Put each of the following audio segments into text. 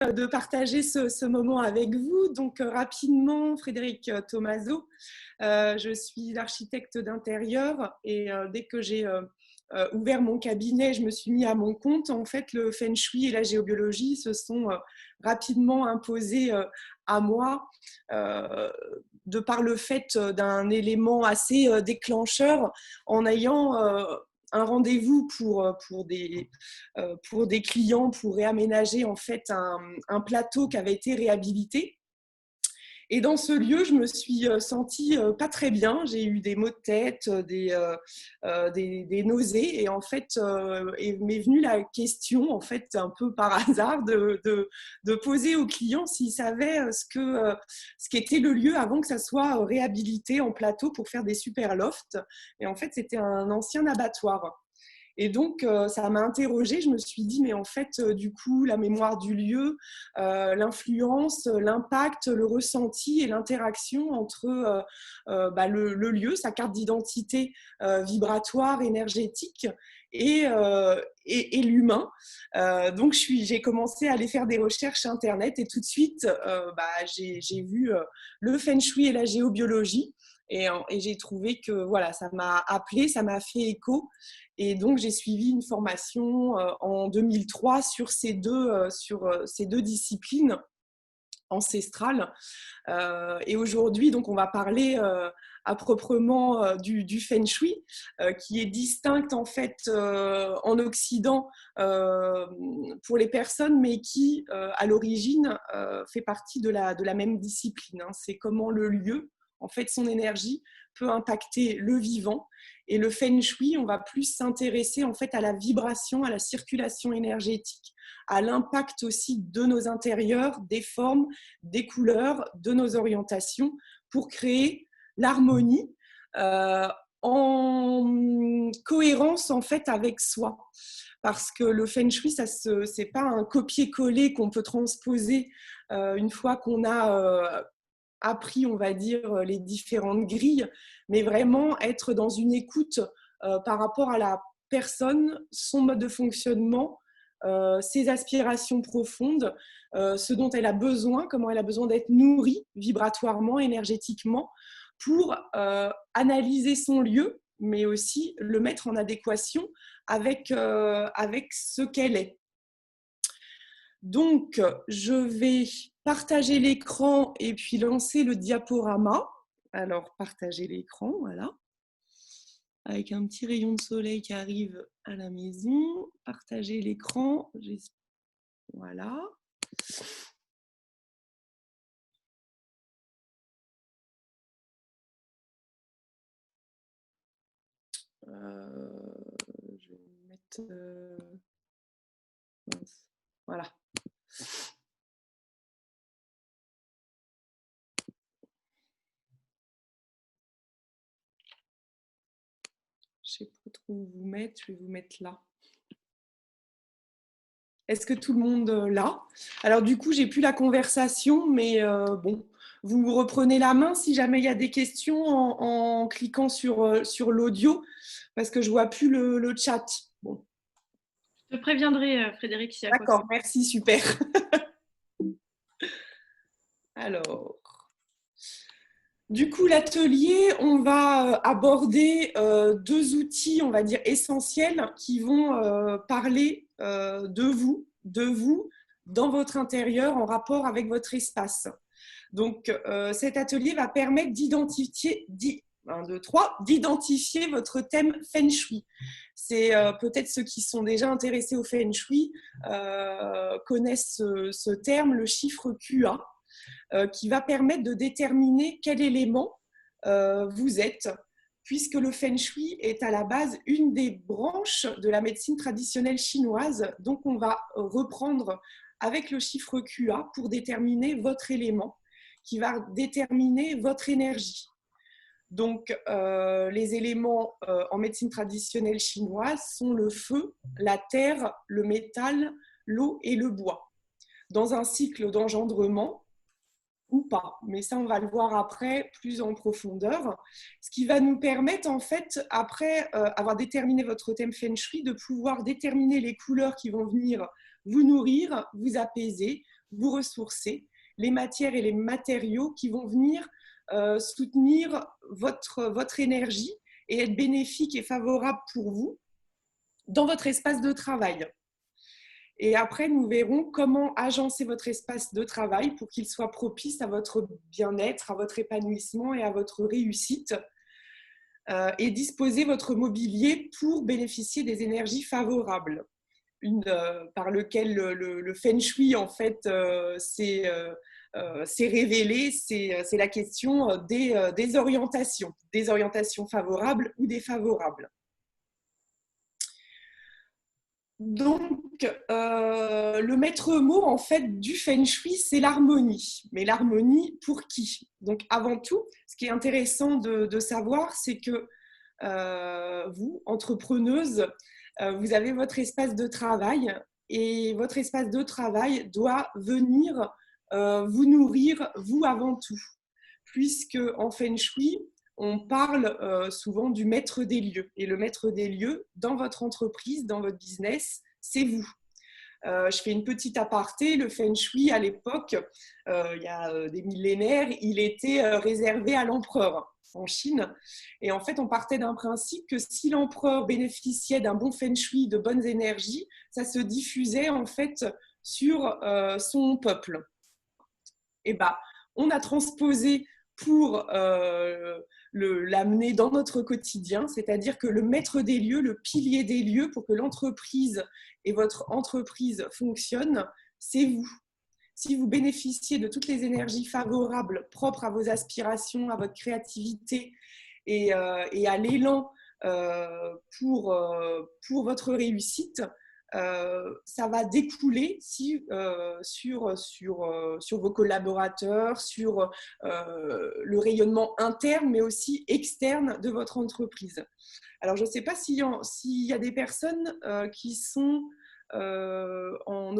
de partager ce moment avec vous. Donc, rapidement, Frédéric Thomazeau, je suis architecte d'intérieur et dès que j'ai ouvert mon cabinet, je me suis mis à mon compte. En fait, le Feng Shui et la géobiologie se sont rapidement imposés à moi de par le fait d'un élément assez déclencheur en ayant un rendez-vous pour des clients pour réaménager en fait un plateau qui avait été réhabilité. Et dans ce lieu, je me suis sentie pas très bien. J'ai eu des maux de tête, des nausées. Et en fait, m'est venue la question, en fait, un peu par hasard, de poser aux clients s'ils savaient ce qu'était le lieu avant que ça soit réhabilité en plateau pour faire des super lofts. Et en fait, c'était un ancien abattoir. Et donc, ça m'a interrogée. Je me suis dit, mais en fait, du coup, la mémoire du lieu, l'influence, l'impact, le ressenti et l'interaction entre le lieu, sa carte d'identité vibratoire, énergétique et l'humain. Donc, j'ai commencé à aller faire des recherches Internet et tout de suite, j'ai vu le Feng Shui et la géobiologie. Et j'ai trouvé que voilà, ça m'a appelé, ça m'a fait écho. Et donc, j'ai suivi une formation en 2003 sur ces deux disciplines ancestrales. Et aujourd'hui, donc, on va parler à proprement du Feng Shui, qui est distinct en fait en Occident pour les personnes, mais qui, à l'origine, fait partie de la même discipline. C'est comment le lieu, en fait, son énergie peut impacter le vivant. Et le Feng Shui, on va plus s'intéresser en fait à la vibration, à la circulation énergétique, à l'impact aussi de nos intérieurs, des formes, des couleurs, de nos orientations pour créer l'harmonie en cohérence en fait avec soi. Parce que le Feng Shui, c'est pas un copier-coller qu'on peut transposer une fois qu'on a appris, on va dire, les différentes grilles, mais vraiment être dans une écoute par rapport à la personne, son mode de fonctionnement, ses aspirations profondes, ce dont elle a besoin, comment elle a besoin d'être nourrie vibratoirement, énergétiquement, pour analyser son lieu, mais aussi le mettre en adéquation avec ce qu'elle est. Donc, je vais partager l'écran et puis lancer le diaporama. Alors, partager l'écran, voilà. Avec un petit rayon de soleil qui arrive à la maison. Partager l'écran. Voilà. Je vais mettre... Voilà. Je ne sais pas trop où vous mettre, je vais vous mettre là. Est-ce que tout le monde l'a? Alors du coup, j'ai plus la conversation, mais bon, vous reprenez la main si jamais il y a des questions en cliquant sur l'audio, parce que je ne vois plus le chat. Bon. Je te préviendrai, Frédéric, s'il y a quoi. D'accord, merci, super. Alors... Du coup, l'atelier, on va aborder deux outils, on va dire, essentiels qui vont parler de vous, dans votre intérieur, en rapport avec votre espace. Donc, cet atelier va permettre d'identifier votre thème Feng Shui. C'est peut-être ceux qui sont déjà intéressés au Feng Shui connaissent ce terme, le chiffre QA. Qui va permettre de déterminer quel élément vous êtes, puisque le Feng Shui est à la base une des branches de la médecine traditionnelle chinoise. Donc, on va reprendre avec le chiffre QA pour déterminer votre élément, qui va déterminer votre énergie. Donc, les éléments en médecine traditionnelle chinoise sont le feu, la terre, le métal, l'eau et le bois. Dans un cycle d'engendrement, ou pas, mais ça on va le voir après plus en profondeur, ce qui va nous permettre en fait, après avoir déterminé votre thème Feng Shui, de pouvoir déterminer les couleurs qui vont venir vous nourrir, vous apaiser, vous ressourcer, les matières et les matériaux qui vont venir soutenir votre énergie et être bénéfiques et favorables pour vous dans votre espace de travail. Et après, nous verrons comment agencer votre espace de travail pour qu'il soit propice à votre bien-être, à votre épanouissement et à votre réussite. Et disposer votre mobilier pour bénéficier des énergies favorables. Par lequel le Feng Shui, en fait, s'est révélé, c'est la question des orientations favorables ou défavorables. Donc, le maître mot en fait du Feng Shui, c'est l'harmonie. Mais l'harmonie pour qui? Donc, avant tout, ce qui est intéressant de savoir, c'est que vous, entrepreneuse, vous avez votre espace de travail et votre espace de travail doit venir vous nourrir, vous avant tout. Puisque en Feng Shui, on parle souvent du maître des lieux. Et le maître des lieux, dans votre entreprise, dans votre business, c'est vous. Je fais une petite aparté. Le Feng Shui, à l'époque, il y a des millénaires, il était réservé à l'empereur en Chine. Et en fait, on partait d'un principe que si l'empereur bénéficiait d'un bon Feng Shui, de bonnes énergies, ça se diffusait en fait sur son peuple. Et on a transposé pour l'amener dans notre quotidien, c'est-à-dire que le maître des lieux, le pilier des lieux pour que l'entreprise et votre entreprise fonctionnent, c'est vous. Si vous bénéficiez de toutes les énergies favorables propres à vos aspirations, à votre créativité et à l'élan pour votre réussite, ça va découler sur vos collaborateurs, sur le rayonnement interne, mais aussi externe de votre entreprise. Alors, je ne sais pas s'il y a des personnes qui sont en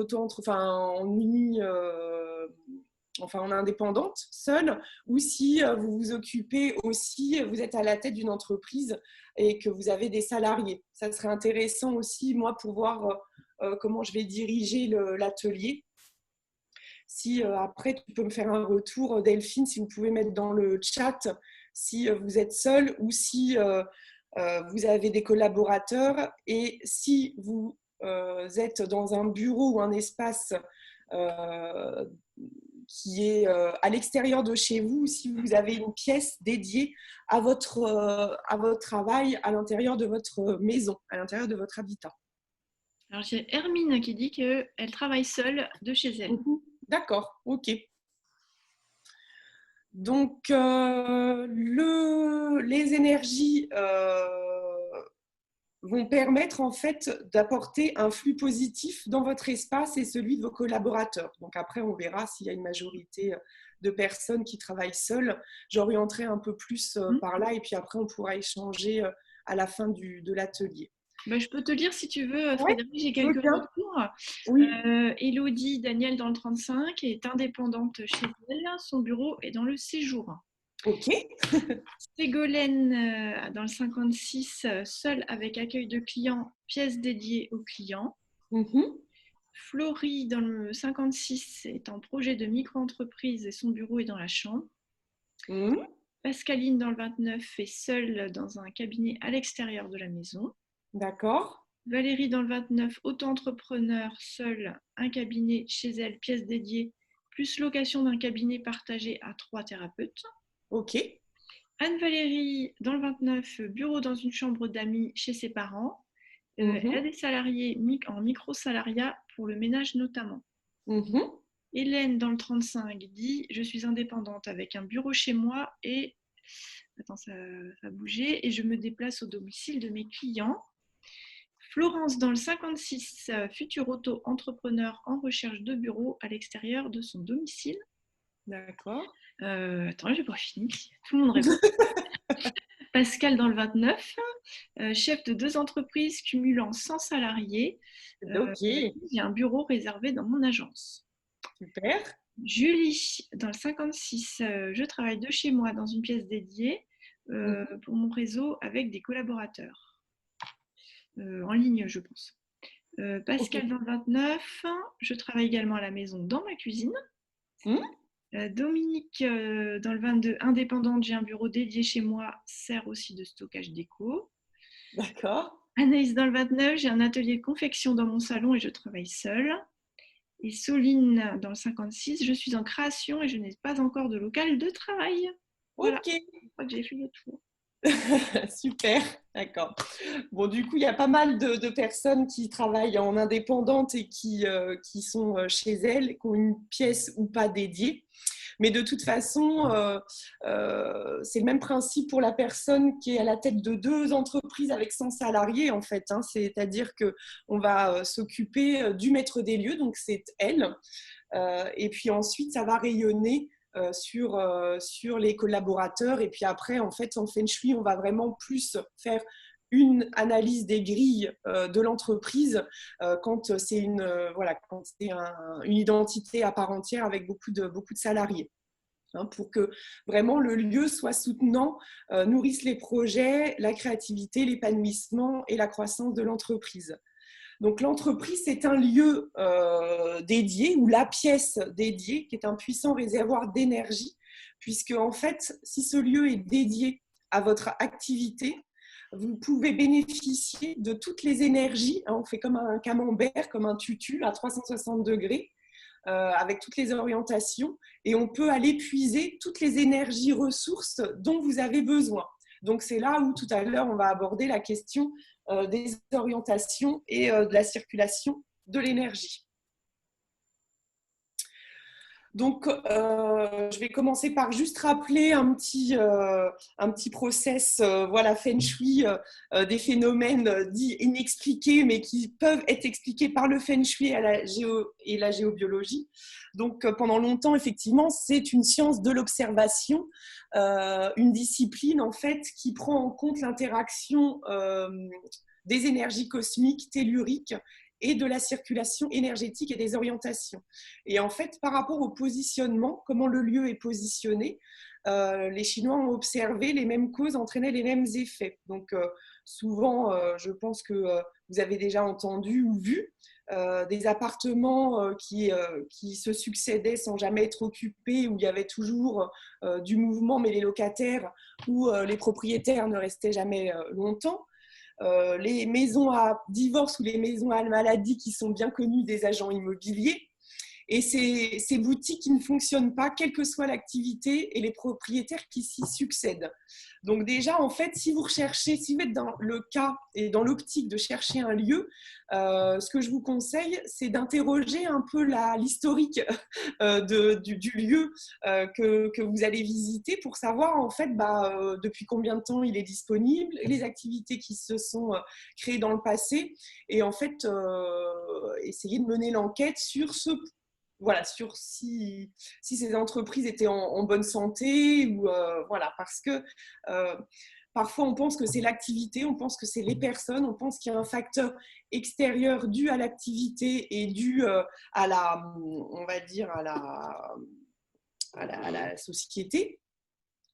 indépendante, seule, ou si vous vous occupez aussi, vous êtes à la tête d'une entreprise et que vous avez des salariés. Ça serait intéressant aussi, moi, pour voir comment je vais diriger l'atelier. Si après, tu peux me faire un retour, Delphine, si vous pouvez mettre dans le chat si vous êtes seule ou si vous avez des collaborateurs et si vous êtes dans un bureau ou un espace qui est à l'extérieur de chez vous, si vous avez une pièce dédiée à votre travail à l'intérieur de votre maison, à l'intérieur de votre habitat. Alors, j'ai Hermine qui dit qu'elle travaille seule de chez elle. D'accord, ok. Donc, les énergies vont permettre en fait d'apporter un flux positif dans votre espace et celui de vos collaborateurs. Donc après, on verra s'il y a une majorité de personnes qui travaillent seules. J'orienterai un peu plus par là et puis après, on pourra échanger à la fin de l'atelier. Je peux te lire si tu veux, Frédéric, j'ai quelques retours. Oui. Élodie Daniel dans le 35 est indépendante chez elle. Son bureau est dans le séjour. Ok. Ségolène dans le 56, seule avec accueil de clients, pièce dédiée aux clients. Florie dans le 56 est en projet de micro-entreprise et son bureau est dans la chambre. Pascaline dans le 29 est seule dans un cabinet à l'extérieur de la maison. D'accord. Valérie dans le 29, auto-entrepreneur, seule, un cabinet chez elle, pièce dédiée, plus location d'un cabinet partagé à 3 thérapeutes. Ok. Anne-Valérie dans le 29, bureau dans une chambre d'amis chez ses parents. Elle a des salariés en micro-salariat pour le ménage notamment. Hélène dans le 35 dit « Je suis indépendante avec un bureau chez moi et… » Attends, ça a bougé. « Et je me déplace au domicile de mes clients. » Florence dans le 56, futur auto-entrepreneur en recherche de bureau à l'extérieur de son domicile. D'accord. Attends, j'ai pas fini. Tout le monde répond. Pascal dans le 29, chef de 2 entreprises cumulant 100 salariés. Ok. J'ai un bureau réservé dans mon agence. Super. Julie dans le 56, je travaille de chez moi dans une pièce dédiée pour mon réseau avec des collaborateurs. En ligne, je pense. Pascal dans le 29, je travaille également à la maison dans ma cuisine. Dominique dans le 22, indépendante, j'ai un bureau dédié chez moi, sert aussi de stockage déco. D'accord. Anaïs dans le 29, j'ai un atelier de confection dans mon salon et je travaille seule. Et Soline dans le 56, je suis en création et je n'ai pas encore de local de travail. Voilà, Ok. je crois que j'ai fait le tour. Super, d'accord. Bon, du coup, il y a pas mal de personnes qui travaillent en indépendante et qui sont chez elles, qui ont une pièce ou pas dédiée. Mais de toute façon, c'est le même principe pour la personne qui est à la tête de 2 entreprises avec 100 salariés, en fait. Hein. C'est-à-dire qu'on va s'occuper du maître des lieux, donc c'est elle. Et puis ensuite, ça va rayonner sur les collaborateurs. Et puis après, en fait, en Feng Shui, on va vraiment plus faire une analyse des grilles de l'entreprise quand c'est une identité à part entière avec beaucoup de salariés. Hein, pour que vraiment le lieu soit soutenant, nourrisse les projets, la créativité, l'épanouissement et la croissance de l'entreprise. Donc l'entreprise, c'est un lieu dédié ou la pièce dédiée qui est un puissant réservoir d'énergie, puisque en fait, si ce lieu est dédié à votre activité, vous pouvez bénéficier de toutes les énergies. Hein, on fait comme un camembert, comme un tutu à 360 degrés, avec toutes les orientations, et on peut aller puiser toutes les énergies ressources dont vous avez besoin. Donc c'est là où tout à l'heure on va aborder la question des orientations et de la circulation de l'énergie. Donc, je vais commencer par juste rappeler un petit process, voilà, Feng Shui, des phénomènes dits inexpliqués, mais qui peuvent être expliqués par le Feng Shui et la géobiologie. Donc, pendant longtemps, effectivement, c'est une science de l'observation, une discipline, en fait, qui prend en compte l'interaction des énergies cosmiques, telluriques, et de la circulation énergétique et des orientations. Et en fait, par rapport au positionnement, comment le lieu est positionné, les Chinois ont observé les mêmes causes entraînaient les mêmes effets. Donc, souvent, je pense que vous avez déjà entendu ou vu des appartements qui se succédaient sans jamais être occupés, où il y avait toujours du mouvement, mais les locataires ou les propriétaires ne restaient jamais longtemps. Les maisons à divorce ou les maisons à maladie qui sont bien connues des agents immobiliers. Et ces boutiques qui ne fonctionnent pas, quelle que soit l'activité, et les propriétaires qui s'y succèdent. Donc déjà, en fait, si vous recherchez, si vous êtes dans le cas et dans l'optique de chercher un lieu, ce que je vous conseille, c'est d'interroger un peu l'historique du lieu que vous allez visiter pour savoir en fait depuis combien de temps il est disponible, les activités qui se sont créées dans le passé, et en fait essayer de mener l'enquête sur sur si ces entreprises étaient en bonne santé, ou voilà, parce que parfois on pense que c'est l'activité, on pense que c'est les personnes, on pense qu'il y a un facteur extérieur dû à l'activité et dû à la, on va dire, à la société.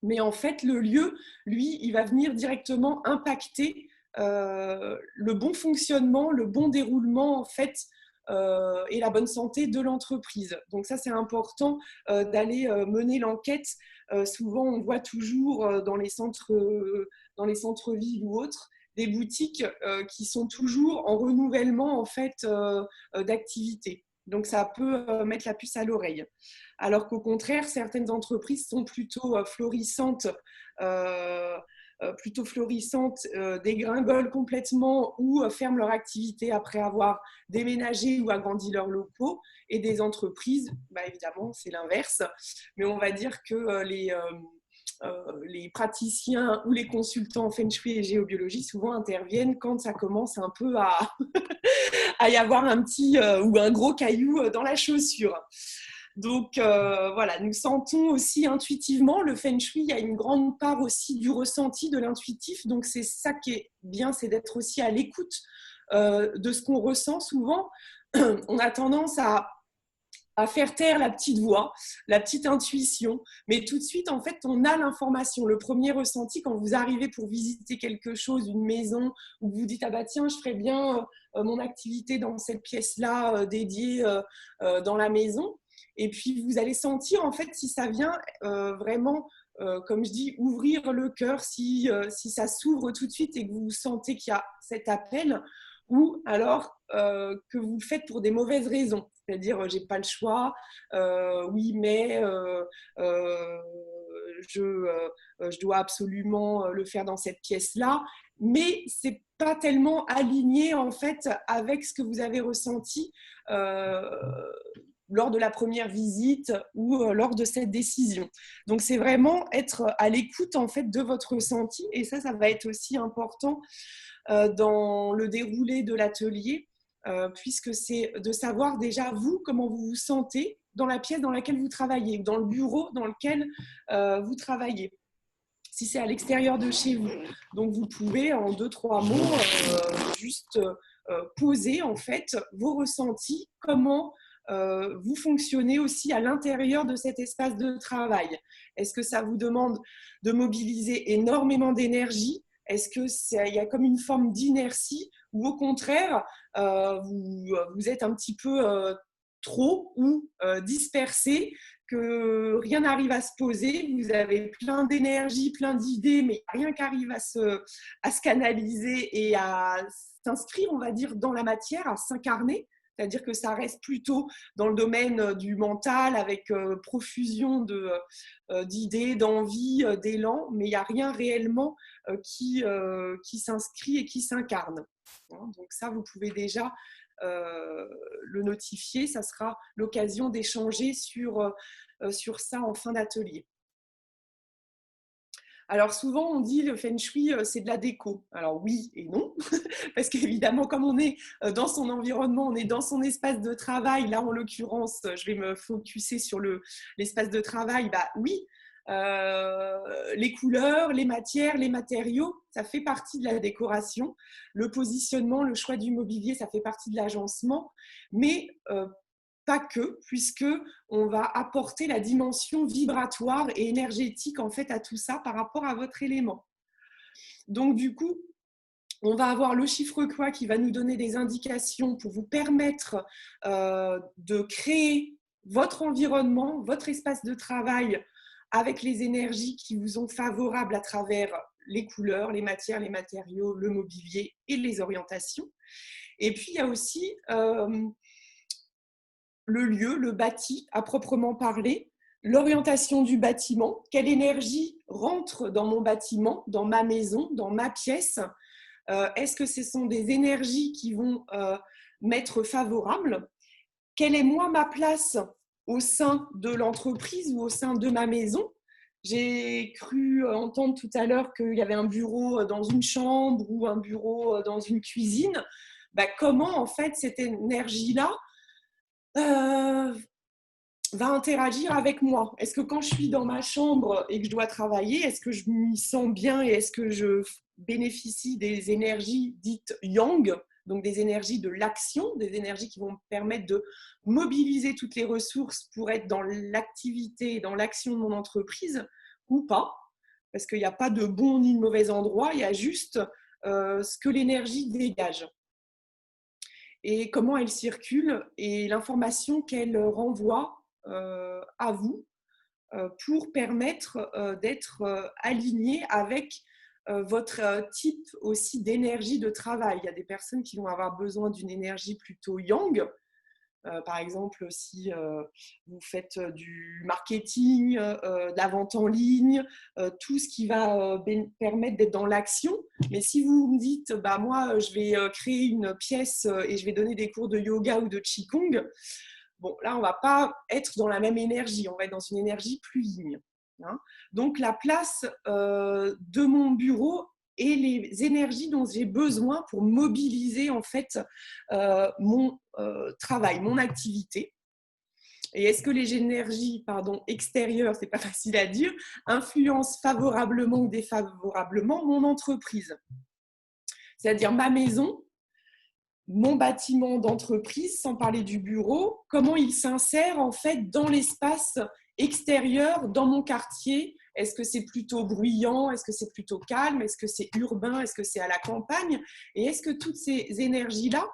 Mais en fait, le lieu, lui, il va venir directement impacter le bon fonctionnement, le bon déroulement, en fait, et la bonne santé de l'entreprise. Donc ça, c'est important d'aller mener l'enquête. Souvent, on voit toujours dans les centres-villes ou autres, des boutiques qui sont toujours en renouvellement, en fait, d'activité. Donc ça peut mettre la puce à l'oreille. Alors qu'au contraire, certaines entreprises sont plutôt florissantes, dégringolent complètement ou ferment leur activité après avoir déménagé ou agrandi leurs locaux. Et des entreprises, évidemment, c'est l'inverse. Mais on va dire que les praticiens ou les consultants en Feng Shui et géobiologie souvent interviennent quand ça commence un peu à y avoir un petit ou un gros caillou dans la chaussure. Donc voilà, nous sentons aussi intuitivement, le Feng Shui, il y a une grande part aussi du ressenti, de l'intuitif, donc c'est ça qui est bien, c'est d'être aussi à l'écoute de ce qu'on ressent. Souvent, on a tendance à faire taire la petite voix, la petite intuition, mais tout de suite, en fait, on a l'information. Le premier ressenti, quand vous arrivez pour visiter quelque chose, une maison, où vous dites « Ah bah tiens, je ferais bien mon activité dans cette pièce-là dédiée dans la maison. Et puis, vous allez sentir, en fait, si ça vient vraiment, comme je dis, ouvrir le cœur, si ça s'ouvre tout de suite et que vous sentez qu'il y a cet appel, ou alors que vous le faites pour des mauvaises raisons. C'est-à-dire, j'ai pas le choix, oui, mais je dois absolument le faire dans cette pièce-là. Mais c'est pas tellement aligné, en fait, avec ce que vous avez ressenti lors de la première visite ou lors de cette décision. Donc, c'est vraiment être à l'écoute, en fait, de votre ressenti. Et ça va être aussi important dans le déroulé de l'atelier, puisque c'est de savoir déjà, vous, comment vous vous sentez dans la pièce dans laquelle vous travaillez, dans le bureau dans lequel vous travaillez, si c'est à l'extérieur de chez vous. Donc, vous pouvez, en 2-3 mots, juste poser, en fait, vos ressentis, comment vous fonctionnez aussi à l'intérieur de cet espace de travail. Est-ce que ça vous demande de mobiliser énormément d'énergie ? Est-ce qu'il y a comme une forme d'inertie ou au contraire, vous êtes un petit peu trop ou dispersé, que rien n'arrive à se poser, vous avez plein d'énergie, plein d'idées, mais rien qui arrive à se canaliser et à s'inscrire, on va dire, dans la matière, à s'incarner. C'est-à-dire que ça reste plutôt dans le domaine du mental avec profusion d'idées, d'envies, d'élan, mais il n'y a rien réellement qui s'inscrit et qui s'incarne. Donc ça, vous pouvez déjà le notifier. Ça sera l'occasion d'échanger sur ça en fin d'atelier. Alors souvent, on dit le feng shui, c'est de la déco. Alors oui et non, parce qu'évidemment, comme on est dans son environnement, on est dans son espace de travail. Là, en l'occurrence, je vais me focuser sur l'espace de travail. Bah oui, les couleurs, les matières, les matériaux, ça fait partie de la décoration. Le positionnement, le choix du mobilier, ça fait partie de l'agencement. Mais pas que, puisqu'on va apporter la dimension vibratoire et énergétique en fait à tout ça par rapport à votre élément. Donc du coup, on va avoir le chiffre quoi qui va nous donner des indications pour vous permettre de créer votre environnement, votre espace de travail avec les énergies qui vous sont favorables à travers les couleurs, les matières, les matériaux, le mobilier et les orientations. Et puis, il y a aussi le lieu, le bâti à proprement parler, l'orientation du bâtiment, quelle énergie rentre dans mon bâtiment, dans ma maison, dans ma pièce. Est-ce que ce sont des énergies qui vont m'être favorables? Quelle est moi ma place au sein de l'entreprise ou au sein de ma maison? J'ai cru entendre tout à l'heure qu'il y avait un bureau dans une chambre ou un bureau dans une cuisine. Comment en fait cette énergie-là va interagir avec moi? Est-ce que quand je suis dans ma chambre et que je dois travailler, est-ce que je m'y sens bien et est-ce que je bénéficie des énergies dites yang, donc des énergies de l'action, des énergies qui vont me permettre de mobiliser toutes les ressources pour être dans l'activité, dans l'action de mon entreprise ou pas? Parce qu'il n'y a pas de bon ni de mauvais endroit, il y a juste ce que l'énergie dégage et comment elle circule et l'information qu'elle renvoie à vous pour permettre d'être aligné avec votre type aussi d'énergie de travail. Il y a des personnes qui vont avoir besoin d'une énergie plutôt yang. Par exemple, si vous faites du marketing, de la vente en ligne, tout ce qui va permettre d'être dans l'action. Mais si vous me dites, moi, je vais créer une pièce et je vais donner des cours de yoga ou de qigong, bon, là, on ne va pas être dans la même énergie, on va être dans une énergie plus yin. Donc, la place de mon bureau et les énergies dont j'ai besoin pour mobiliser en fait mon travail, mon activité. Et est-ce que les énergies extérieures, c'est pas facile à dire, influencent favorablement ou défavorablement mon entreprise? C'est-à-dire ma maison, mon bâtiment d'entreprise, sans parler du bureau, comment il s'insère en fait dans l'espace extérieur, dans mon quartier. Est-ce que c'est plutôt bruyant? Est-ce que c'est plutôt calme? Est-ce que c'est urbain? Est-ce que c'est à la campagne? Et est-ce que toutes ces énergies-là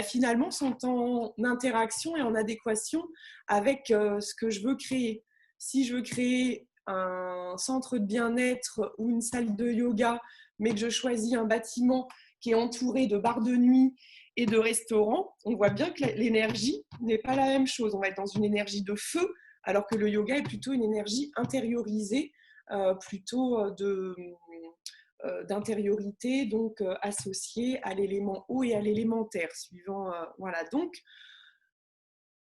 finalement sont en interaction et en adéquation avec ce que je veux créer. Si je veux créer un centre de bien-être ou une salle de yoga, mais que je choisis un bâtiment qui est entouré de bars de nuit et de restaurants, on voit bien que l'énergie n'est pas la même chose. On va être dans une énergie de feu, alors que le yoga est plutôt une énergie intériorisée, plutôt d'intériorité, donc associée à l'élément eau et à l'élément terre, suivant, voilà. Donc,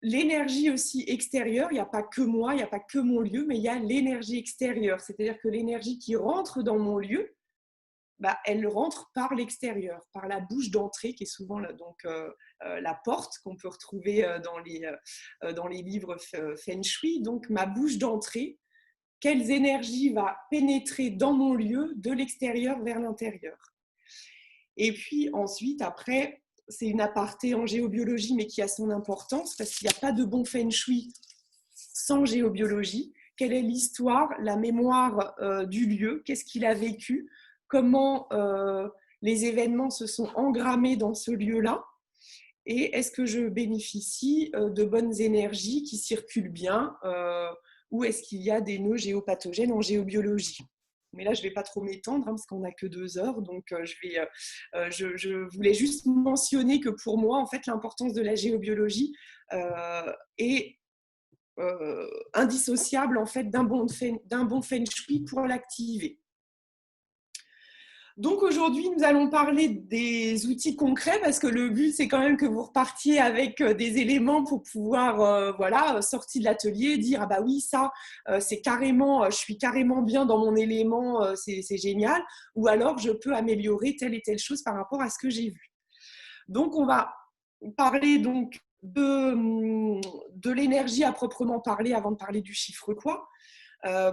l'énergie aussi extérieure, il n'y a pas que moi, il n'y a pas que mon lieu, mais il y a l'énergie extérieure, c'est-à-dire que l'énergie qui rentre dans mon lieu, elle rentre par l'extérieur, par la bouche d'entrée, qui est souvent la porte qu'on peut retrouver dans les livres Feng Shui. Donc, ma bouche d'entrée, quelles énergies va pénétrer dans mon lieu de l'extérieur vers l'intérieur. Et puis ensuite, après, c'est une aparté en géobiologie, mais qui a son importance, parce qu'il n'y a pas de bon Feng Shui sans géobiologie. Quelle est l'histoire, la mémoire du lieu? Qu'est-ce qu'il a vécu? Comment les événements se sont engrammés dans ce lieu-là? Et est-ce que je bénéficie de bonnes énergies qui circulent bien ou est-ce qu'il y a des nœuds géopathogènes en géobiologie? Mais là, je ne vais pas trop m'étendre parce qu'on n'a que 2 heures. Donc, je voulais juste mentionner que pour moi, en fait, l'importance de la géobiologie est indissociable en fait, d'un bon Feng Shui pour l'activer. Donc aujourd'hui, nous allons parler des outils concrets parce que le but, c'est quand même que vous repartiez avec des éléments pour pouvoir sortir de l'atelier, dire « Ah bah oui, ça, c'est carrément, je suis carrément bien dans mon élément, c'est génial » ou alors je peux améliorer telle et telle chose par rapport à ce que j'ai vu. Donc on va parler donc de l'énergie à proprement parler avant de parler du chiffre quoi.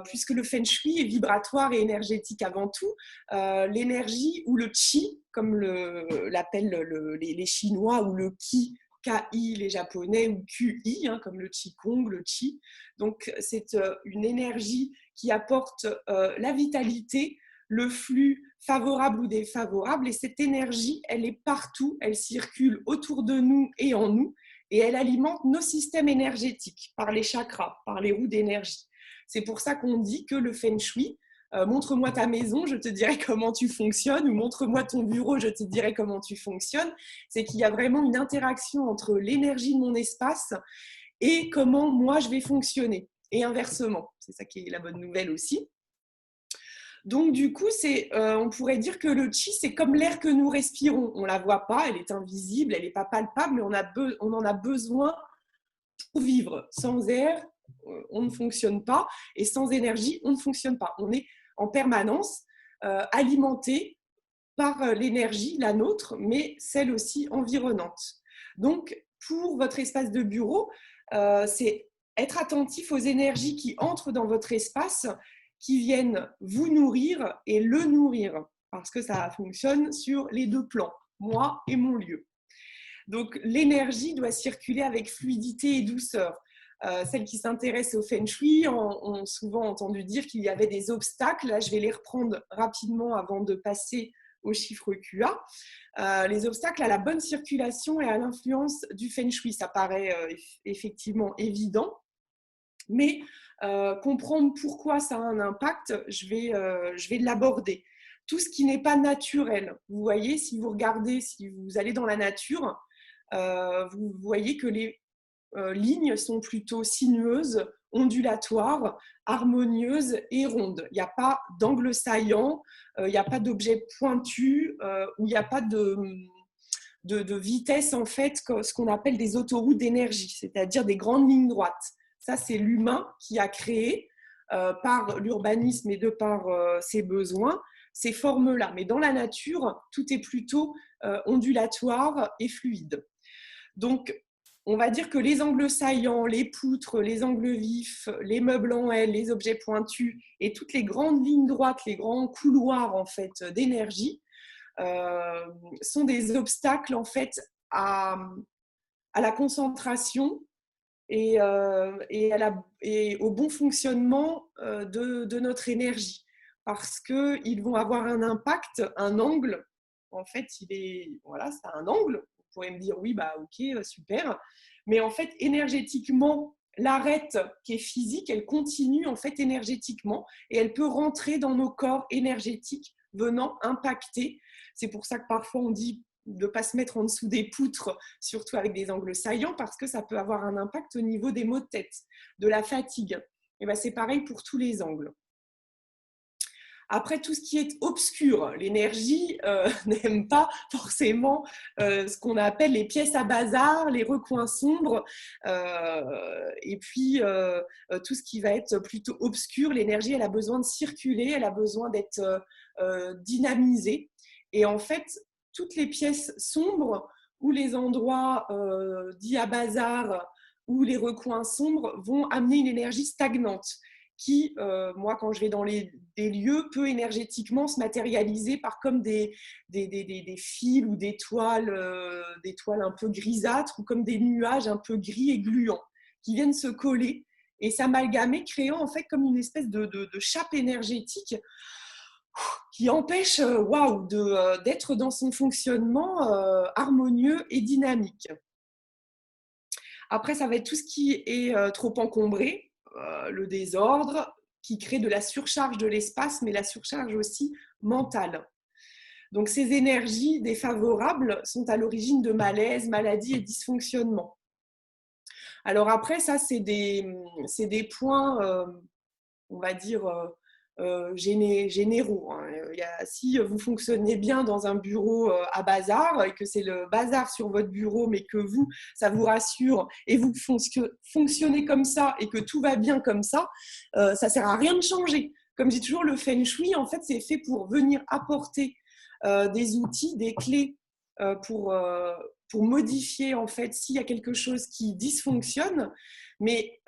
Puisque le Feng Shui est vibratoire et énergétique avant tout, l'énergie ou le Qi, comme l'appellent les Chinois, ou le Qi, Ki les Japonais, ou QI, comme le Qigong, le Qi. Donc, c'est une énergie qui apporte la vitalité, le flux favorable ou défavorable. Et cette énergie, elle est partout, elle circule autour de nous et en nous, et elle alimente nos systèmes énergétiques par les chakras, par les roues d'énergie. C'est pour ça qu'on dit que le Feng Shui, montre-moi ta maison, je te dirai comment tu fonctionnes, ou montre-moi ton bureau, je te dirai comment tu fonctionnes. C'est qu'il y a vraiment une interaction entre l'énergie de mon espace et comment moi je vais fonctionner, et inversement. C'est ça qui est la bonne nouvelle aussi. Donc du coup, on pourrait dire que le Qi, c'est comme l'air que nous respirons. On ne la voit pas, elle est invisible, elle n'est pas palpable, mais on en a besoin pour vivre. Sans air, on ne fonctionne pas, et sans énergie, on ne fonctionne pas. On est en permanence alimenté par l'énergie, la nôtre, mais celle aussi environnante. Donc, pour votre espace de bureau, c'est être attentif aux énergies qui entrent dans votre espace, qui viennent vous nourrir et le nourrir, parce que ça fonctionne sur les 2 plans, moi et mon lieu. Donc, l'énergie doit circuler avec fluidité et douceur. Celles qui s'intéressent au Feng Shui ont souvent entendu dire qu'il y avait des obstacles. Là, je vais les reprendre rapidement avant de passer au chiffre QA. Les obstacles à la bonne circulation et à l'influence du Feng Shui, ça paraît effectivement évident, mais comprendre pourquoi ça a un impact, je vais l'aborder. Tout ce qui n'est pas naturel. Vous voyez, si vous regardez, si vous allez dans la nature, vous voyez que les lignes sont plutôt sinueuses, ondulatoires, harmonieuses et rondes. Il n'y a pas d'angle saillant, il n'y a pas d'objet pointu, ou il n'y a pas de vitesse, en fait, ce qu'on appelle des autoroutes d'énergie, c'est-à-dire des grandes lignes droites. Ça, c'est l'humain qui a créé, par l'urbanisme et de par ses besoins, ces formes-là. Mais dans la nature, tout est plutôt ondulatoire et fluide. Donc, on va dire que les angles saillants, les poutres, les angles vifs, les meubles en L, les objets pointus et toutes les grandes lignes droites, les grands couloirs en fait d'énergie sont des obstacles en fait à la concentration et au bon fonctionnement de notre énergie, parce qu'ils vont avoir un impact, un angle. En fait, ça a un angle. pourrez me dire oui, bah ok, super. Mais en fait, énergétiquement, l'arête qui est physique, elle continue en fait énergétiquement et elle peut rentrer dans nos corps énergétiques venant impacter. C'est pour ça que parfois on dit de ne pas se mettre en dessous des poutres, surtout avec des angles saillants, parce que ça peut avoir un impact au niveau des maux de tête, de la fatigue. Et ben, c'est pareil pour tous les angles. Après, tout ce qui est obscur, l'énergie n'aime pas forcément ce qu'on appelle les pièces à bazar, les recoins sombres, et puis tout ce qui va être plutôt obscur, l'énergie, elle a besoin de circuler, elle a besoin d'être dynamisée. Et en fait, toutes les pièces sombres ou les endroits dits à bazar ou les recoins sombres vont amener une énergie stagnante qui, moi, quand je vais dans des lieux, peut énergétiquement se matérialiser par comme des fils ou des toiles un peu grisâtres ou comme des nuages un peu gris et gluants qui viennent se coller et s'amalgamer, créant en fait comme une espèce de chape énergétique qui empêche d'être dans son fonctionnement harmonieux et dynamique. Après, ça va être tout ce qui est trop encombré, le désordre, qui crée de la surcharge de l'espace, mais la surcharge aussi mentale. Donc, ces énergies défavorables sont à l'origine de malaises, maladies et dysfonctionnements. Alors après, ça, c'est des points, on va dire, généraux. Si vous fonctionnez bien dans un bureau à bazar et que c'est le bazar sur votre bureau, mais que vous, ça vous rassure et vous fonctionnez comme ça et que tout va bien comme ça, ça ne sert à rien de changer. Comme je dis toujours, le Feng Shui, en fait, c'est fait pour venir apporter des outils, des clés pour modifier, en fait, s'il y a quelque chose qui dysfonctionne. Mais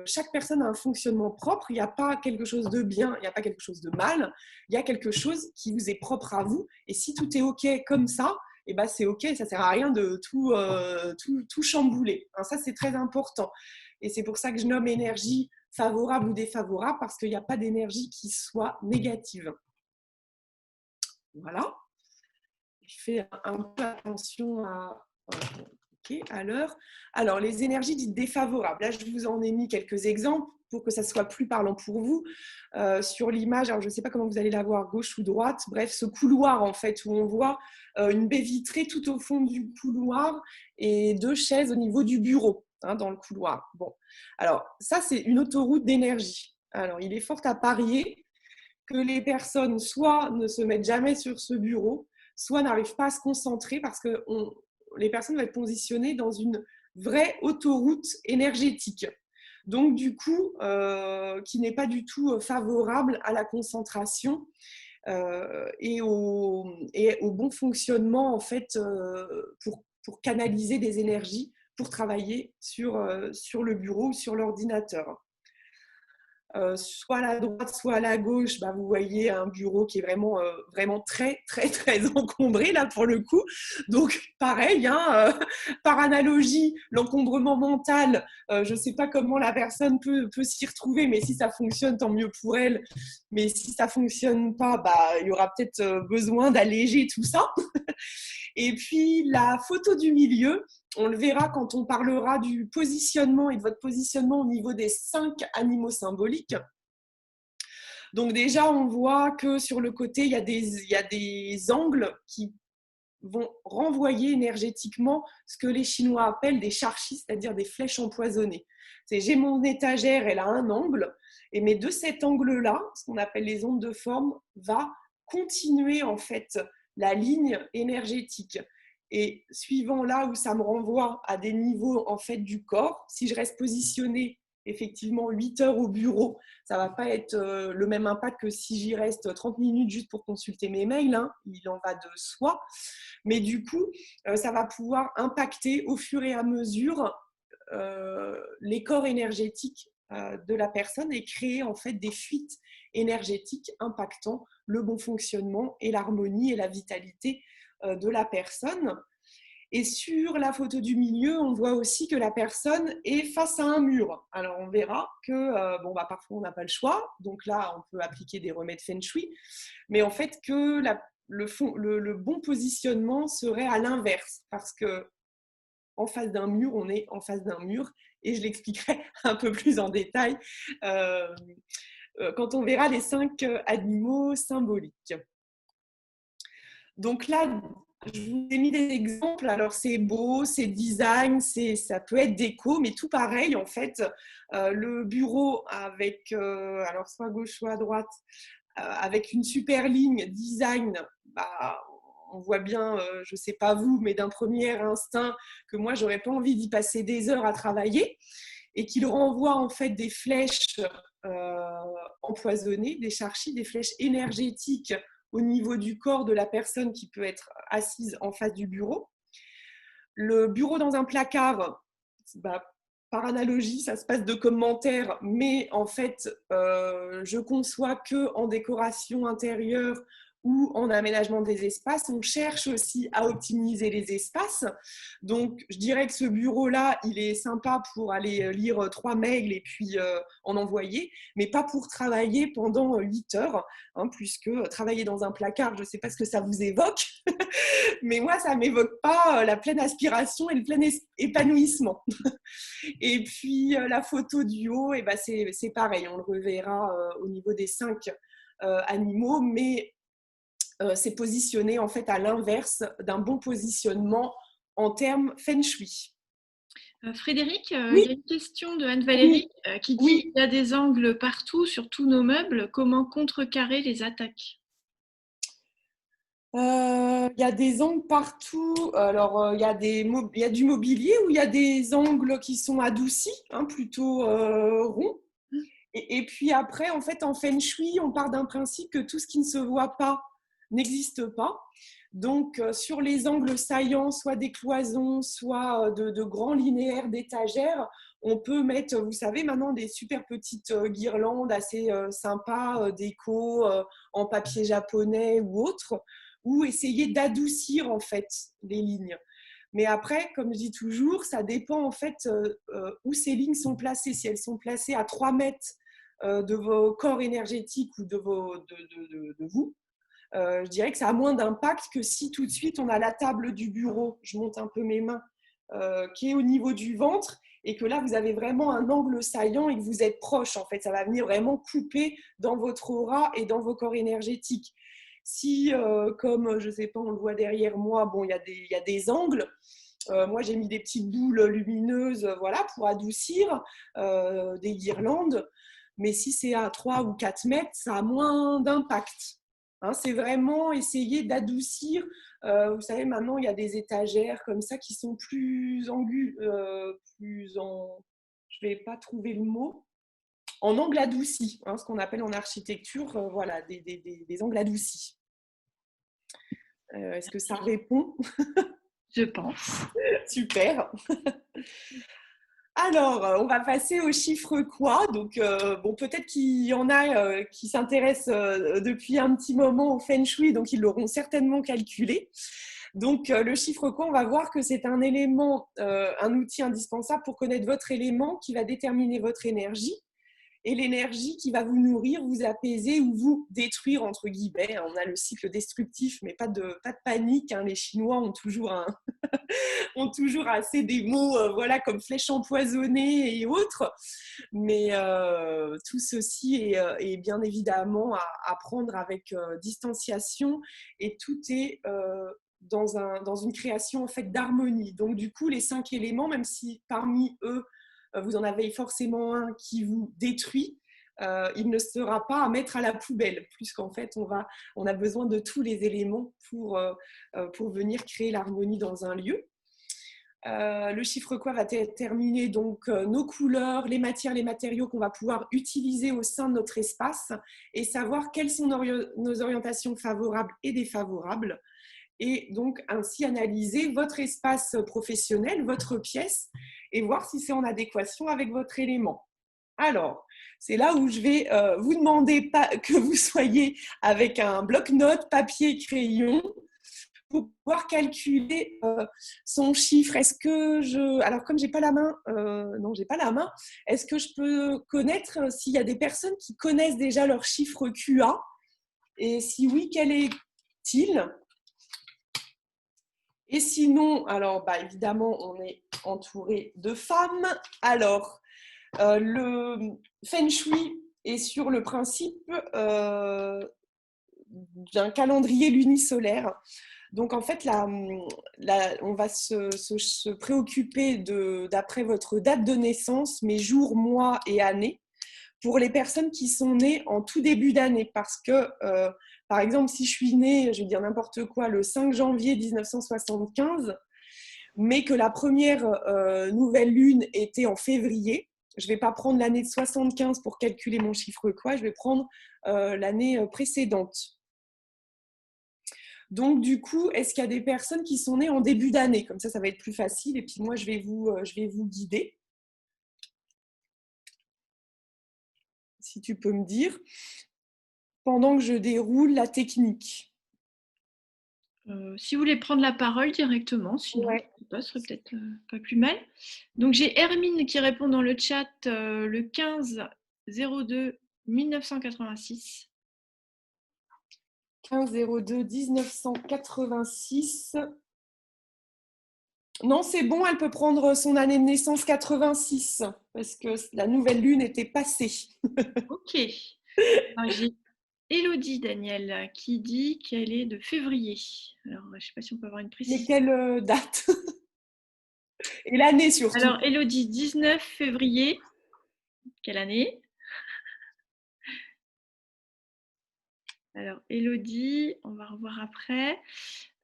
chaque personne a un fonctionnement propre. Il n'y a pas quelque chose de bien, il n'y a pas quelque chose de mal. Il y a quelque chose qui vous est propre à vous. Et si tout est OK comme ça, eh ben c'est OK. Ça ne sert à rien de tout chambouler. Hein, ça, c'est très important. Et c'est pour ça que je nomme énergie favorable ou défavorable, parce qu'il n'y a pas d'énergie qui soit négative. Voilà. Je fais un peu attention à l'heure. Alors, les énergies dites défavorables. Là, je vous en ai mis quelques exemples pour que ça soit plus parlant pour vous. Sur l'image, alors je ne sais pas comment vous allez la voir, gauche ou droite. Bref, ce couloir, en fait, où on voit une baie vitrée tout au fond du couloir et 2 chaises au niveau du bureau, hein, dans le couloir. Bon, alors, ça, c'est une autoroute d'énergie. Alors, il est fort à parier que les personnes soit ne se mettent jamais sur ce bureau, soit n'arrivent pas à se concentrer parce que les personnes vont être positionnées dans une vraie autoroute énergétique. Donc, du coup, qui n'est pas du tout favorable à la concentration et au bon fonctionnement, en fait, pour canaliser des énergies, pour travailler sur le bureau ou sur l'ordinateur. Soit à la droite, soit à la gauche, bah, vous voyez un bureau qui est vraiment, vraiment très, très, très encombré, là, pour le coup. Donc, pareil, hein, par analogie, l'encombrement mental, je ne sais pas comment la personne peut s'y retrouver, mais si ça fonctionne, tant mieux pour elle. Mais si ça ne fonctionne pas, bah, il y aura peut-être besoin d'alléger tout ça. Et puis, la photo du milieu, on le verra quand on parlera du positionnement et de votre positionnement au niveau des 5 animaux symboliques. Donc déjà, on voit que sur le côté, il y a des angles qui vont renvoyer énergétiquement ce que les Chinois appellent des charchis, c'est-à-dire des flèches empoisonnées. J'ai mon étagère, elle a un angle, mais de cet angle-là, ce qu'on appelle les ondes de forme, va continuer en fait la ligne énergétique. Et suivant là où ça me renvoie à des niveaux en fait du corps, si je reste positionnée effectivement 8 heures au bureau, ça ne va pas être le même impact que si j'y reste 30 minutes juste pour consulter mes mails, hein, il en va de soi. Mais du coup, ça va pouvoir impacter au fur et à mesure les corps énergétiques de la personne et créer en fait des fuites énergétiques impactant le bon fonctionnement et l'harmonie et la vitalité de la personne. Et sur la photo du milieu, on voit aussi que la personne est face à un mur. Alors, on verra que parfois, on n'a pas le choix. Donc là, on peut appliquer des remèdes Feng Shui. Mais en fait, que le bon positionnement serait à l'inverse, parce que en face d'un mur, on est en face d'un mur, et je l'expliquerai un peu plus en détail quand on verra les 5 animaux symboliques. Donc là, je vous ai mis des exemples. Alors, c'est beau, c'est design, ça peut être déco, mais tout pareil, en fait. Le bureau avec, alors soit à gauche, soit à droite, avec une super ligne design, bah, on voit bien, je ne sais pas vous, mais d'un premier instinct, que moi, je n'aurais pas envie d'y passer des heures à travailler, et qu'il renvoie en fait des flèches empoisonnées, des charchis, des flèches énergétiques au niveau du corps de la personne qui peut être assise en face du bureau. Le bureau dans un placard, bah, par analogie, ça se passe de commentaires, mais en fait, je conçois qu'en décoration intérieure ou en aménagement des espaces, on cherche aussi à optimiser les espaces. Donc, je dirais que ce bureau-là, il est sympa pour aller lire 3 mails et puis en envoyer, mais pas pour travailler pendant 8 heures, hein, puisque travailler dans un placard, je ne sais pas ce que ça vous évoque, mais moi, ça ne m'évoque pas la pleine aspiration et le plein épanouissement. Et puis, la photo du haut, eh ben, c'est pareil, on le reverra au niveau des 5 animaux, mais c'est positionné en fait à l'inverse d'un bon positionnement en termes feng shui. Frédéric, Oui. Il y a une question de Anne-Valérie qui dit Oui. il y a des angles partout sur tous nos meubles, comment contrecarrer les attaques? Il y a des angles partout. Alors, il y a du mobilier où il y a des angles qui sont adoucis, hein, plutôt ronds. Et puis après, en fait, en feng shui, on part d'un principe que tout ce qui ne se voit pas n'existe pas. Donc, sur les angles saillants, soit des cloisons, soit de grands linéaires d'étagères, on peut mettre, vous savez, maintenant des super petites guirlandes assez sympas, déco en papier japonais ou autre, ou essayer d'adoucir en fait les lignes. Mais après, comme je dis toujours, ça dépend en fait où ces lignes sont placées. Si elles sont placées à 3 mètres de vos corps énergétiques ou de vous, je dirais que ça a moins d'impact que si tout de suite on a la table du bureau, je monte un peu mes mains, qui est au niveau du ventre, et que là vous avez vraiment un angle saillant et que vous êtes proche, en fait, ça va venir vraiment couper dans votre aura et dans vos corps énergétiques. Si, comme je ne sais pas, on le voit derrière moi, bon, il y a des angles. Moi, j'ai mis des petites boules lumineuses, voilà, pour adoucir, des guirlandes. Mais si c'est à 3 ou 4 mètres, ça a moins d'impact. Hein, c'est vraiment essayer d'adoucir. Vous savez, maintenant, il y a des étagères comme ça qui sont plus je ne vais pas trouver le mot, en angle adouci, hein, ce qu'on appelle en architecture, voilà, des angles adoucis. Est-ce que ça répond? Je pense. Super. Alors, on va passer au chiffre quoi. Donc, bon, peut-être qu'il y en a qui s'intéressent depuis un petit moment au Feng Shui, donc ils l'auront certainement calculé. Donc, le chiffre quoi, on va voir que c'est un élément, un outil indispensable pour connaître votre élément qui va déterminer votre énergie. Et l'énergie qui va vous nourrir, vous apaiser ou vous détruire, entre guillemets. On a le cycle destructif, mais pas de panique. Hein. Les Chinois ont toujours, ont toujours assez des mots voilà, comme flèche empoisonnée et autres. Mais tout ceci est bien évidemment à prendre avec distanciation, et tout est dans une création en fait, d'harmonie. Donc du coup, les 5 éléments, même si parmi eux, vous en avez forcément un qui vous détruit, il ne sera pas à mettre à la poubelle, puisqu'en fait, on a besoin de tous les éléments pour venir créer l'harmonie dans un lieu. Le chiffre quoi va déterminer donc nos couleurs, les matières, les matériaux qu'on va pouvoir utiliser au sein de notre espace, et savoir quelles sont nos orientations favorables et défavorables. Et donc ainsi analyser votre espace professionnel, votre pièce, et voir si c'est en adéquation avec votre élément. Alors, c'est là où je vais vous demander que vous soyez avec un bloc-notes, papier, crayon, pour pouvoir calculer son chiffre. Est-ce que alors comme j'ai pas la main, est-ce que je peux connaître s'il y a des personnes qui connaissent déjà leur chiffre QA, et si oui, quel est utile. Et sinon, alors évidemment, on est entouré de femmes. Alors, le Feng Shui est sur le principe d'un calendrier lunisolaire. Donc en fait, on va se préoccuper d'après votre date de naissance, mais jours, mois et années, pour les personnes qui sont nées en tout début d'année. Parce que, par exemple, si je suis née, je vais dire n'importe quoi, le 5 janvier 1975, mais que la première nouvelle lune était en février, je ne vais pas prendre l'année de 75 pour calculer mon chiffre quoi, je vais prendre l'année précédente. Donc, du coup, est-ce qu'il y a des personnes qui sont nées en début d'année? Comme ça va être plus facile. Et puis moi, je vais vous guider. Si tu peux me dire, pendant que je déroule la technique. Si vous voulez prendre la parole directement, sinon, Ouais. ce serait peut-être pas plus mal. Donc, j'ai Hermine qui répond dans le chat le 15-02 1986. 15-02 1986. Non, c'est bon, elle peut prendre son année de naissance 86, parce que la nouvelle lune était passée. Ok. Alors, j'ai Élodie Daniel qui dit qu'elle est de février. Alors, je ne sais pas si on peut avoir une précision. Mais quelle date? Et l'année surtout. Alors, Élodie, 19 février. Quelle année? Alors, Élodie, on va revoir après.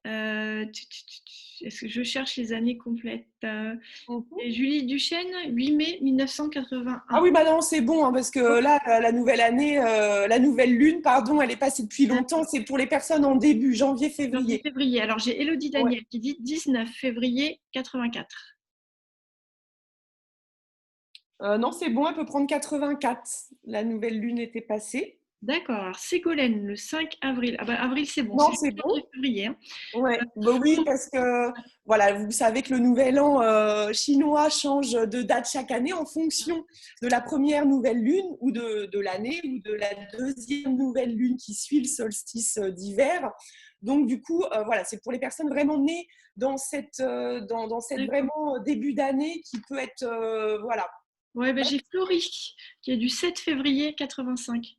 Est-ce que je cherche les années complètes? Et Julie Duchesne, 8 mai 1981. Ah oui, non, c'est bon, hein, parce que là, la nouvelle année, la nouvelle lune, pardon, elle est passée depuis longtemps. C'est pour les personnes en début, janvier-février. Février. Alors, j'ai Élodie Daniel qui dit 19 février 84. Non, c'est bon, elle peut prendre 84. La nouvelle lune était passée. D'accord. Alors, Ségolène, le 5 avril. Ah bah, avril, c'est bon. Non, c'est bon. Février. Hein. Ouais. Oui, parce que voilà, vous savez que le nouvel an chinois change de date chaque année en fonction de la première nouvelle lune ou de l'année ou de la deuxième nouvelle lune qui suit le solstice d'hiver. Donc du coup, voilà, c'est pour les personnes vraiment nées dans cette vraiment début d'année qui peut être voilà. Ouais, ben j'ai Florie qui est du 7 février 85.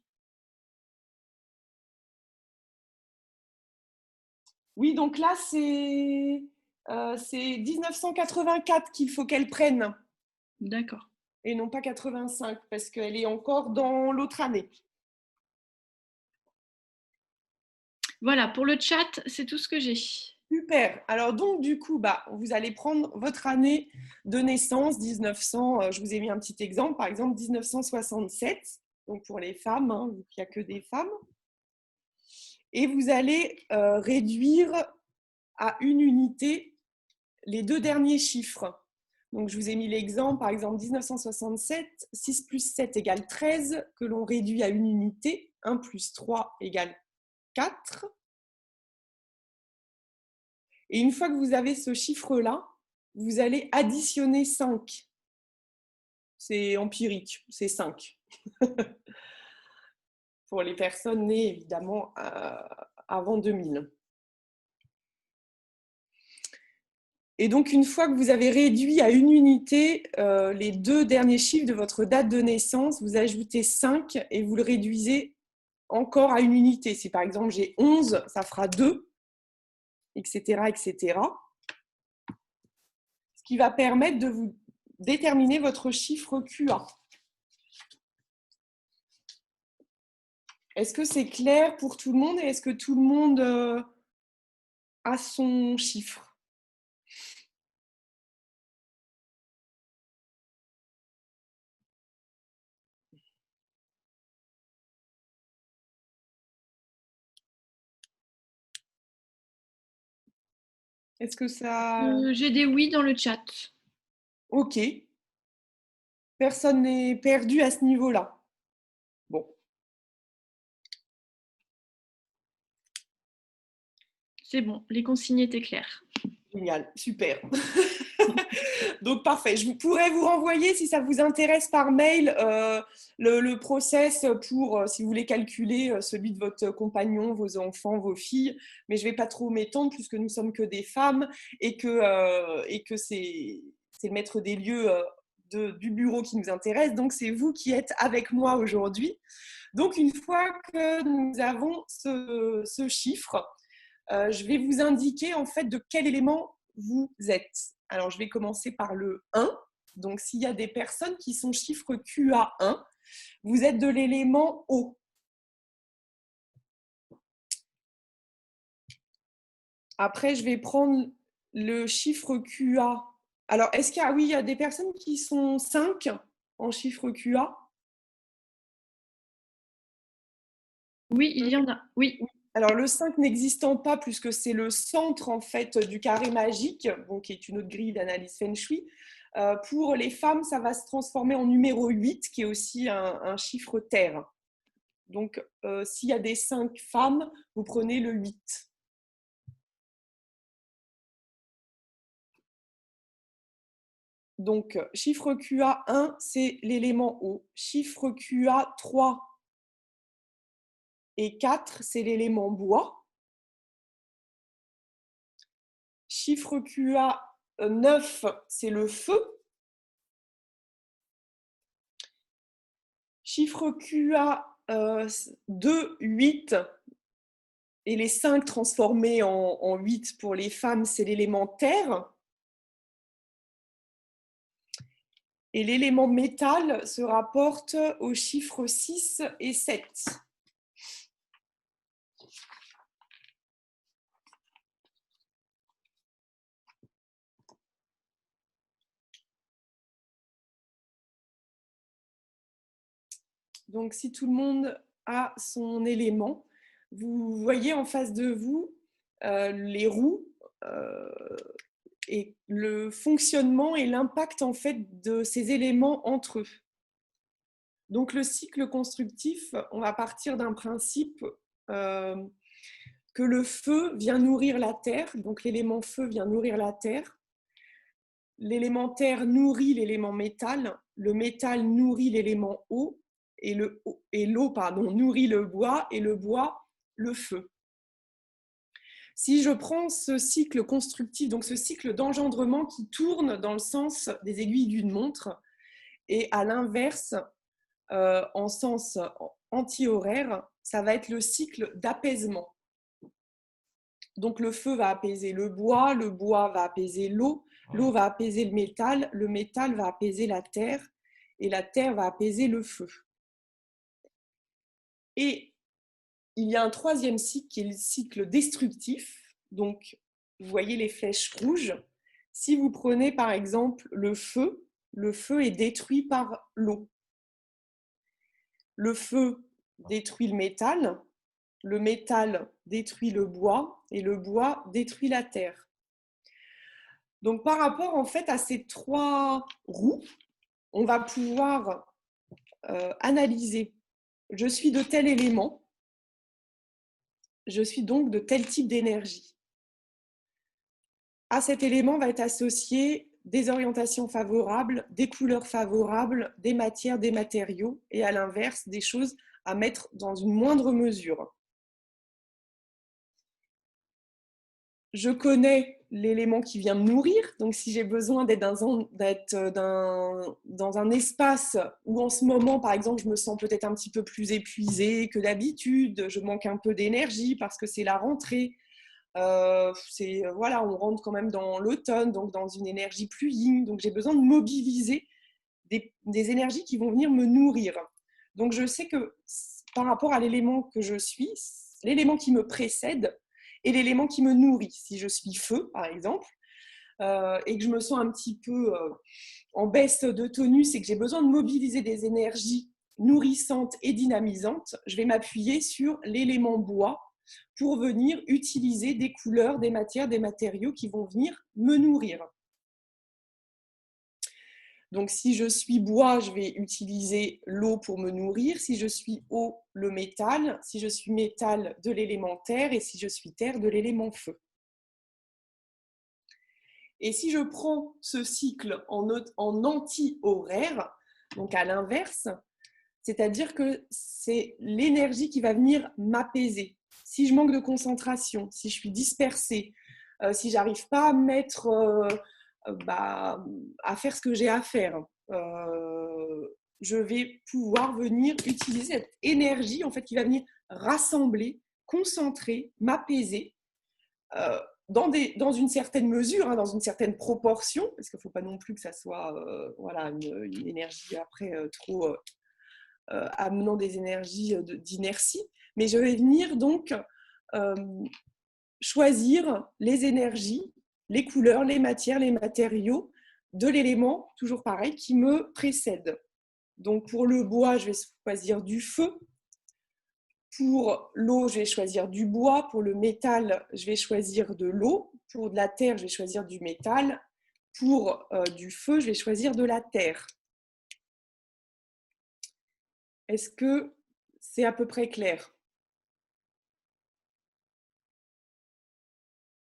Oui, donc là, c'est 1984 qu'il faut qu'elle prenne. D'accord. Et non pas 85, parce qu'elle est encore dans l'autre année. Voilà, pour le chat, c'est tout ce que j'ai. Super. Alors donc, du coup, vous allez prendre votre année de naissance, 1900, je vous ai mis un petit exemple, par exemple 1967, donc pour les femmes, hein, vu qu'il n'y a que des femmes. Et vous allez réduire à une unité les deux derniers chiffres. Donc, je vous ai mis l'exemple, par exemple, 1967, 6 plus 7 égale 13, que l'on réduit à une unité, 1 plus 3 égale 4. Et une fois que vous avez ce chiffre-là, vous allez additionner 5. C'est empirique, c'est 5. Pour les personnes nées, évidemment, avant 2000. Et donc, une fois que vous avez réduit à une unité les deux derniers chiffres de votre date de naissance, vous ajoutez 5 et vous le réduisez encore à une unité. Si par exemple j'ai 11, ça fera 2, etc., etc. Ce qui va permettre de vous déterminer votre chiffre QA. Est-ce que c'est clair pour tout le monde et est-ce que tout le monde a son chiffre? Est-ce que ça... J'ai des oui dans le chat. Ok. Personne n'est perdu à ce niveau-là. Bon. C'est bon, les consignes étaient claires. Génial, super. Donc, parfait. Je pourrais vous renvoyer, si ça vous intéresse, par mail le process pour, si vous voulez calculer celui de votre compagnon, vos enfants, vos filles. Mais je ne vais pas trop m'étendre puisque nous ne sommes que des femmes et que c'est le maître des lieux du bureau qui nous intéresse. Donc, c'est vous qui êtes avec moi aujourd'hui. Donc, une fois que nous avons ce chiffre, je vais vous indiquer en fait de quel élément vous êtes. Alors, je vais commencer par le 1. Donc, s'il y a des personnes qui sont chiffre QA1, vous êtes de l'élément eau. Après, je vais prendre le chiffre QA. Alors, est-ce qu'il y a, oui, il y a des personnes qui sont 5 en chiffre QA? Oui, il y en a. Oui. Alors, le 5 n'existant pas, puisque c'est le centre en fait du carré magique, donc, qui est une autre grille d'analyse Feng Shui. Pour les femmes, ça va se transformer en numéro 8, qui est aussi un chiffre terre. Donc, s'il y a des 5 femmes, vous prenez le 8. Donc, chiffre QA1, c'est l'élément eau. Chiffre QA3 et 4, c'est l'élément bois. Chiffre QA9, c'est le feu. Chiffre QA2, 8, et les 5 transformés en 8 pour les femmes, c'est l'élément terre. Et l'élément métal se rapporte aux chiffres 6 et 7. Donc, si tout le monde a son élément, vous voyez en face de vous les roues et le fonctionnement et l'impact en fait de ces éléments entre eux. Donc, le cycle constructif, on va partir d'un principe que le feu vient nourrir la terre. Donc, l'élément feu vient nourrir la terre. L'élément terre nourrit l'élément métal. Le métal nourrit l'élément eau. Et l'eau nourrit le bois, et le bois, le feu. Si je prends ce cycle constructif, donc ce cycle d'engendrement qui tourne dans le sens des aiguilles d'une montre, et à l'inverse, en sens anti-horaire, ça va être le cycle d'apaisement. Donc le feu va apaiser le bois va apaiser l'eau va apaiser le métal va apaiser la terre, et la terre va apaiser le feu. Et il y a un troisième cycle qui est le cycle destructif. Donc, vous voyez les flèches rouges. Si vous prenez par exemple le feu est détruit par l'eau. Le feu détruit le métal détruit le bois, et le bois détruit la terre. Donc, par rapport en fait à ces trois roues, on va pouvoir analyser. Je suis de tel élément, je suis donc de tel type d'énergie. À cet élément va être associé des orientations favorables, des couleurs favorables, des matières, des matériaux, et à l'inverse, des choses à mettre dans une moindre mesure. Je connais l'élément qui vient me nourrir, donc si j'ai besoin d'être dans un espace où en ce moment, par exemple, je me sens peut-être un petit peu plus épuisée que d'habitude, je manque un peu d'énergie parce que c'est la rentrée, voilà, on rentre quand même dans l'automne, donc dans une énergie plus yin, donc j'ai besoin de mobiliser des énergies qui vont venir me nourrir. Donc je sais que par rapport à l'élément que je suis, l'élément qui me précède est l'élément qui me nourrit. Si je suis feu, par exemple, et que je me sens un petit peu en baisse de tonus et que j'ai besoin de mobiliser des énergies nourrissantes et dynamisantes, je vais m'appuyer sur l'élément bois pour venir utiliser des couleurs, des matières, des matériaux qui vont venir me nourrir. Donc, si je suis bois, je vais utiliser l'eau pour me nourrir. Si je suis eau, le métal. Si je suis métal, de l'élément terre. Et si je suis terre, de l'élément feu. Et si je prends ce cycle en anti-horaire, donc à l'inverse, c'est-à-dire que c'est l'énergie qui va venir m'apaiser. Si je manque de concentration, si je suis dispersée, si j'arrive pas à mettre, à faire ce que j'ai à faire, je vais pouvoir venir utiliser cette énergie en fait qui va venir rassembler, concentrer, m'apaiser dans une certaine mesure, dans une certaine proportion, parce qu'il ne faut pas non plus que ça soit une énergie après trop amenant des énergies d'inertie, mais je vais venir donc choisir les énergies, les couleurs, les matières, les matériaux de l'élément, toujours pareil, qui me précède. Donc pour le bois, je vais choisir du feu. Pour l'eau, je vais choisir du bois. Pour le métal, je vais choisir de l'eau. Pour de la terre, je vais choisir du métal. Pour du feu, je vais choisir de la terre. Est-ce que c'est à peu près clair?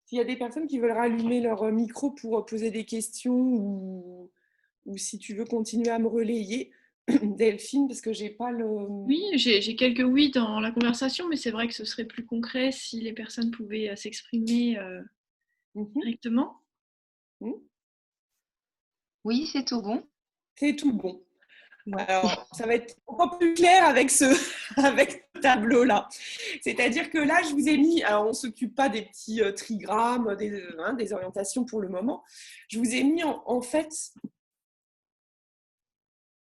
S'il y a des personnes qui veulent rallumer leur micro pour poser des questions ou si tu veux continuer à me relayer, Delphine, parce que j'ai pas le... Oui, j'ai quelques oui dans la conversation, mais c'est vrai que ce serait plus concret si les personnes pouvaient s'exprimer directement. Oui, c'est tout bon. C'est tout bon. Alors, ça va être encore plus clair avec ce tableau-là. C'est-à-dire que là, je vous ai mis, alors on ne s'occupe pas des petits trigrammes, des orientations pour le moment. Je vous ai mis en fait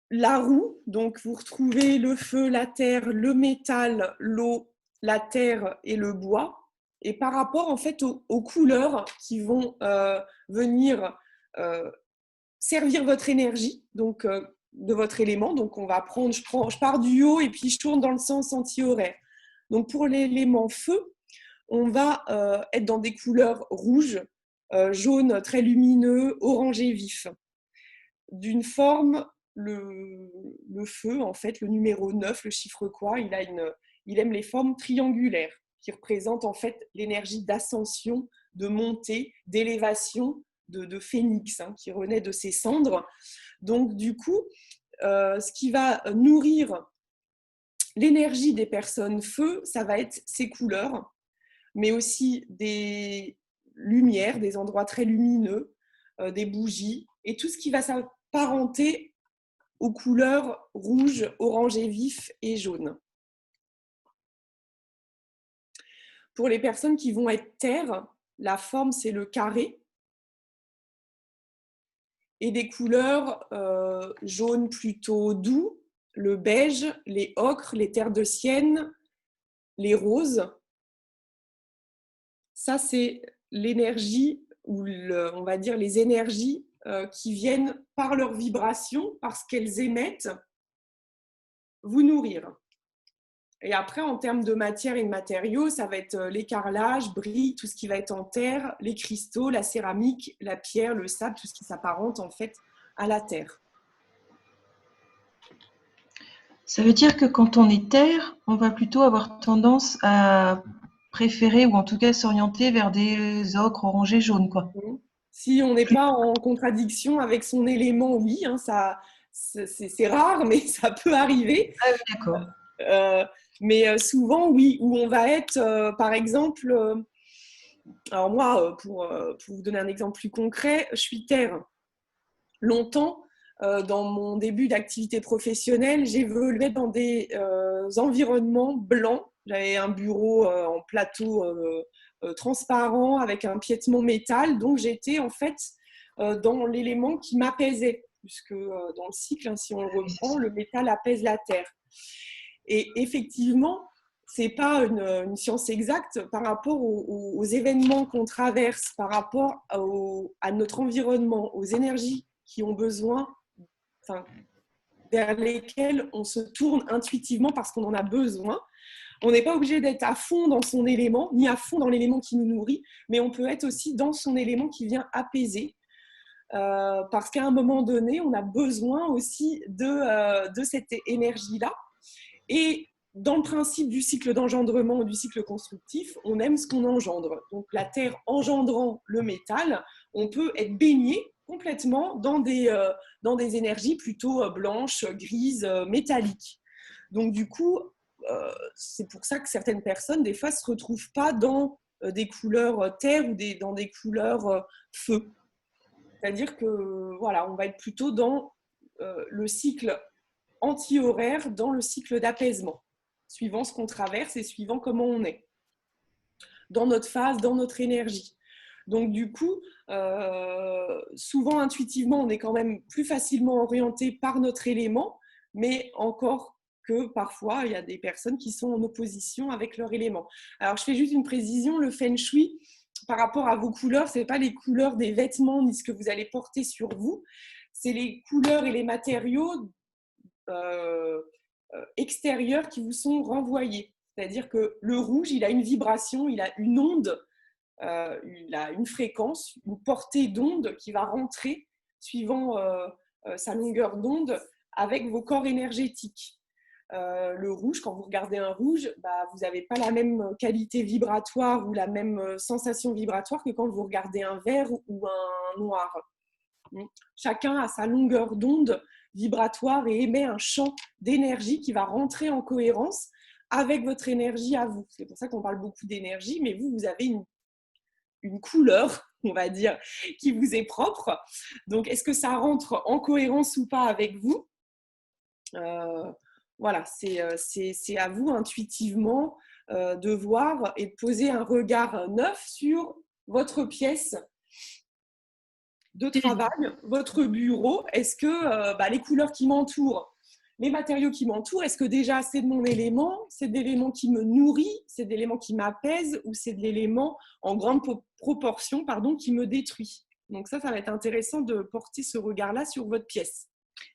la roue. Donc, vous retrouvez le feu, la terre, le métal, l'eau, la terre et le bois. Et par rapport en fait aux couleurs qui vont venir servir votre énergie, donc de votre élément. Donc, on va prendre, je pars du haut et puis je tourne dans le sens anti-horaire. Donc, pour l'élément feu, on va être dans des couleurs rouges, jaune très lumineux, orangé vif. D'une forme, le feu, en fait, le numéro 9, le chiffre quoi, il aime les formes triangulaires qui représentent en fait l'énergie d'ascension, de montée, d'élévation, de phénix qui renaît de ses cendres. Donc, du coup, ce qui va nourrir l'énergie des personnes feu, ça va être ces couleurs, mais aussi des lumières, des endroits très lumineux, des bougies, et tout ce qui va s'apparenter aux couleurs rouge, orangé vif et jaune. Pour les personnes qui vont être terre, la forme, c'est le carré, et des couleurs jaunes plutôt doux, le beige, les ocres, les terres de sienne, les roses. Ça, c'est l'énergie, ou on va dire les énergies qui viennent par leur vibration, parce qu'elles émettent, vous nourrir. Et après, en termes de matière et de matériaux, ça va être les carrelages, briques, tout ce qui va être en terre, les cristaux, la céramique, la pierre, le sable, tout ce qui s'apparente en fait à la terre. Ça veut dire que quand on est terre, on va plutôt avoir tendance à préférer ou en tout cas s'orienter vers des ocres orangés jaunes, quoi. Si on n'est pas en contradiction avec son élément, oui, ça, c'est rare, mais ça peut arriver. Ah oui, d'accord. Mais souvent, oui, où on va être, par exemple, alors moi, pour vous donner un exemple plus concret, je suis terre. Longtemps, dans mon début d'activité professionnelle, j'évoluais dans des environnements blancs. J'avais un bureau en plateau transparent avec un piétement métal. Donc, j'étais en fait dans l'élément qui m'apaisait, puisque dans le cycle, si on le reprend, le métal apaise la terre. Et effectivement, ce n'est pas une science exacte par rapport aux événements qu'on traverse, par rapport à notre environnement, aux énergies qui ont besoin, vers lesquelles on se tourne intuitivement parce qu'on en a besoin. On n'est pas obligé d'être à fond dans son élément, ni à fond dans l'élément qui nous nourrit, mais on peut être aussi dans son élément qui vient apaiser. Parce qu'à un moment donné, on a besoin aussi de cette énergie-là. Et dans le principe du cycle d'engendrement ou du cycle constructif, on aime ce qu'on engendre. Donc la terre engendrant le métal, on peut être baigné complètement dans des énergies plutôt blanches, grises, métalliques. Donc du coup, c'est pour ça que certaines personnes, des fois, ne se retrouvent pas dans des couleurs terre ou dans des couleurs feu. C'est-à-dire que voilà, on va être plutôt dans le cycle anti-horaire, dans le cycle d'apaisement, suivant ce qu'on traverse et suivant comment on est, dans notre phase, dans notre énergie. Donc du coup, souvent intuitivement, on est quand même plus facilement orienté par notre élément, mais encore que parfois, il y a des personnes qui sont en opposition avec leur élément. Alors, je fais juste une précision, le Feng Shui, par rapport à vos couleurs, ce n'est pas les couleurs des vêtements ni ce que vous allez porter sur vous, c'est les couleurs et les matériaux extérieurs qui vous sont renvoyés. C'est-à-dire que le rouge, il a une vibration, il a une onde, il a une fréquence, une portée d'onde qui va rentrer suivant sa longueur d'onde avec vos corps énergétiques. Le rouge, quand vous regardez un rouge, vous n'avez pas la même qualité vibratoire ou la même sensation vibratoire que quand vous regardez un vert ou un noir. Chacun a sa longueur d'onde vibratoire et émet un champ d'énergie qui va rentrer en cohérence avec votre énergie à vous. C'est pour ça qu'on parle beaucoup d'énergie, mais vous avez une couleur, on va dire, qui vous est propre. Donc, est-ce que ça rentre en cohérence ou pas avec vous ? Voilà, c'est à vous intuitivement de voir et de poser un regard neuf sur votre pièce de travail, votre bureau. Est-ce que les couleurs qui m'entourent, les matériaux qui m'entourent, est-ce que déjà c'est de mon élément, c'est de l'élément qui me nourrit, c'est de l'élément qui m'apaise ou c'est de l'élément en grande proportion qui me détruit? Donc ça va être intéressant de porter ce regard-là sur votre pièce.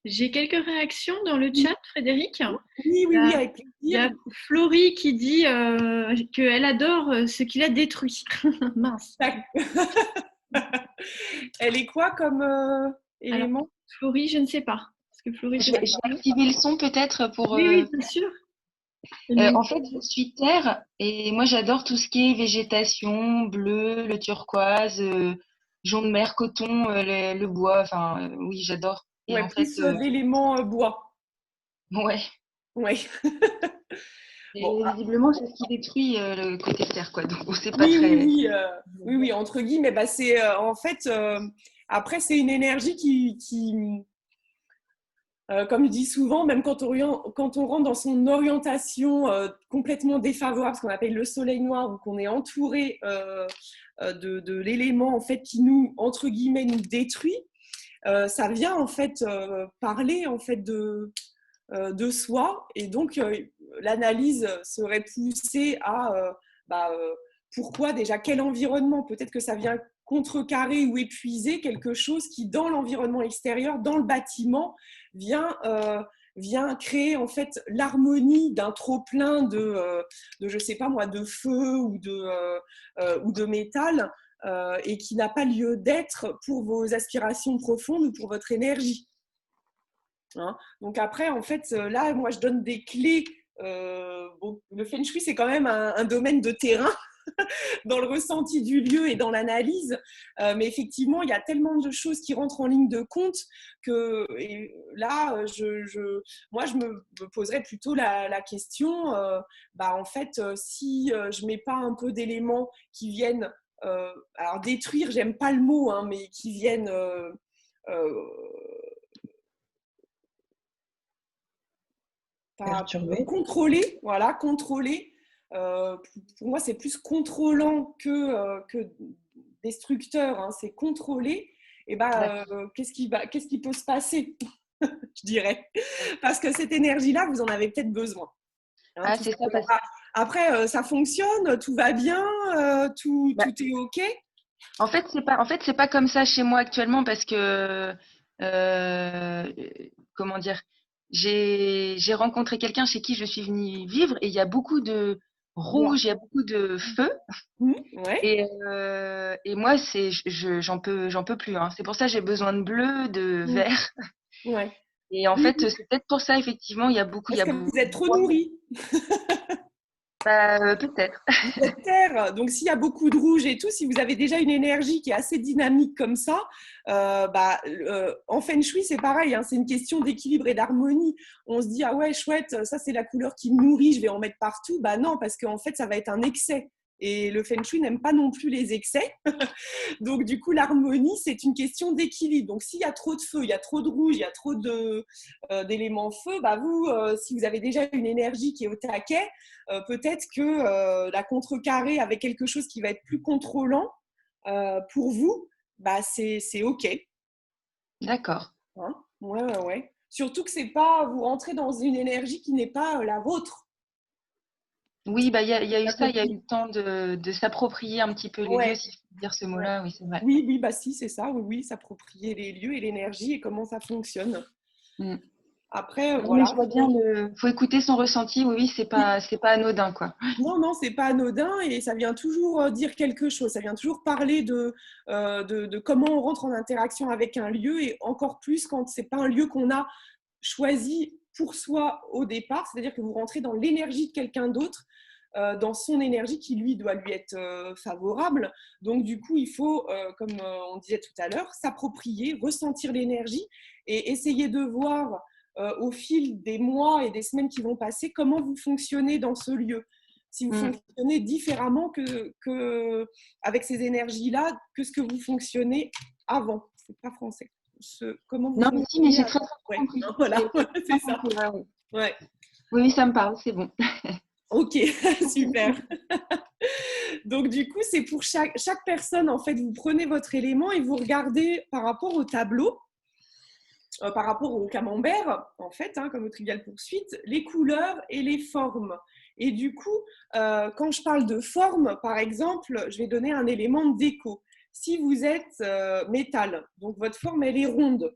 J'ai quelques réactions dans le chat, Frédéric. Oui, avec plaisir. Il y a Florie qui dit qu'elle adore ce qu'il a détruit. Mince. Elle est quoi comme élément? Alors, Florie, je ne sais pas. Parce que Florie, j'ai activé le son peut-être pour… Oui, bien sûr. En fait, je suis terre et moi j'adore tout ce qui est végétation, bleu, le turquoise, jaune mer, coton, le bois. Enfin, oui, j'adore. Et en plus l'élément bois. Ouais. Visiblement, c'est ce qui détruit le côté terre, quoi. Donc, c'est pas oui, entre guillemets, c'est en fait. Après, c'est une énergie qui comme je dis souvent, même quand on rentre dans son orientation complètement défavorable, ce qu'on appelle le soleil noir, ou qu'on est entouré de l'élément en fait qui nous, entre guillemets, nous détruit, ça vient en fait parler en fait de soi, et donc l'analyse serait poussée à pourquoi déjà, quel environnement, peut-être que ça vient contrecarrer ou épuiser quelque chose qui dans l'environnement extérieur, dans le bâtiment, vient créer en fait l'harmonie d'un trop plein de je sais pas moi, de feu ou de métal, et qui n'a pas lieu d'être pour vos aspirations profondes ou pour votre énergie. Donc après, en fait, là, moi, je donne des clés. Le Feng Shui, c'est quand même un domaine de terrain dans le ressenti du lieu et dans l'analyse. Mais effectivement, il y a tellement de choses qui rentrent en ligne de compte que là, moi, je me poserais plutôt la question, en fait, si je ne mets pas un peu d'éléments qui viennent, alors détruire, j'aime pas le mot, mais qui viennent… contrôler. Pour moi, c'est plus contrôlant que destructeur. C'est contrôler. Et qu'est-ce qui peut se passer, je dirais, parce que cette énergie-là, vous en avez peut-être besoin. C'est ça. Après, ça fonctionne, tout va bien, tout est ok. En fait, c'est pas comme ça chez moi actuellement parce que comment dire. J'ai rencontré quelqu'un chez qui je suis venue vivre et il y a beaucoup de rouge, il y a beaucoup de feu. Et moi, j'en peux plus. C'est pour ça que j'ai besoin de bleu, de vert. Et en fait, c'est peut-être pour ça, effectivement, il y a beaucoup… Parce que vous êtes trop nourris. Peut-être. Vous êtes terre, donc s'il y a beaucoup de rouge et tout, si vous avez déjà une énergie qui est assez dynamique comme ça, en Feng Shui, c'est pareil, hein, c'est une question d'équilibre et d'harmonie. On se dit, ah ouais, chouette, ça c'est la couleur qui me nourrit, je vais en mettre partout. Bah non, parce qu'en fait, ça va être un excès. Et le Feng Shui n'aime pas non plus les excès. Donc, du coup, l'harmonie, c'est une question d'équilibre. Donc, s'il y a trop de feu, il y a trop de rouge, il y a trop d'éléments feu, bah vous, si vous avez déjà une énergie qui est au taquet, peut-être que la contrecarrer avec quelque chose qui va être plus contrôlant pour vous, bah c'est OK. D'accord. Hein, ouais. Surtout que c'est pas, vous rentrez dans une énergie qui n'est pas la vôtre. Oui, il y a eu ça, il y a eu le temps de s'approprier un petit peu les lieux, si je peux dire ce mot-là, oui, c'est vrai. Oui, bah si, c'est ça, oui, s'approprier les lieux et l'énergie et comment ça fonctionne. Après, voilà. Mais je vois bien, faut écouter son ressenti, oui, c'est pas anodin, quoi. Non, c'est pas anodin et ça vient toujours dire quelque chose, ça vient toujours parler de comment on rentre en interaction avec un lieu et encore plus quand c'est pas un lieu qu'on a choisi pour soi au départ, c'est-à-dire que vous rentrez dans l'énergie de quelqu'un d'autre, dans son énergie qui lui doit lui être favorable. Donc du coup, il faut, comme on disait tout à l'heure, s'approprier, ressentir l'énergie et essayer de voir au fil des mois et des semaines qui vont passer comment vous fonctionnez dans ce lieu. Si vous fonctionnez différemment avec ces énergies-là que ce que vous fonctionnez avant. C'est pas français. Comment vous non, mais si, mais j'ai très compris. Voilà, c'est ça. Ouais. Oui, ça me parle, c'est bon. Ok, super. Donc du coup, c'est pour chaque personne, en fait, vous prenez votre élément et vous regardez par rapport au tableau, par rapport au camembert, en fait, hein, comme au Trivial Poursuite, les couleurs et les formes. Et du coup, quand je parle de forme, par exemple, je vais donner un élément de déco. Si vous êtes métal, donc votre forme, elle est ronde.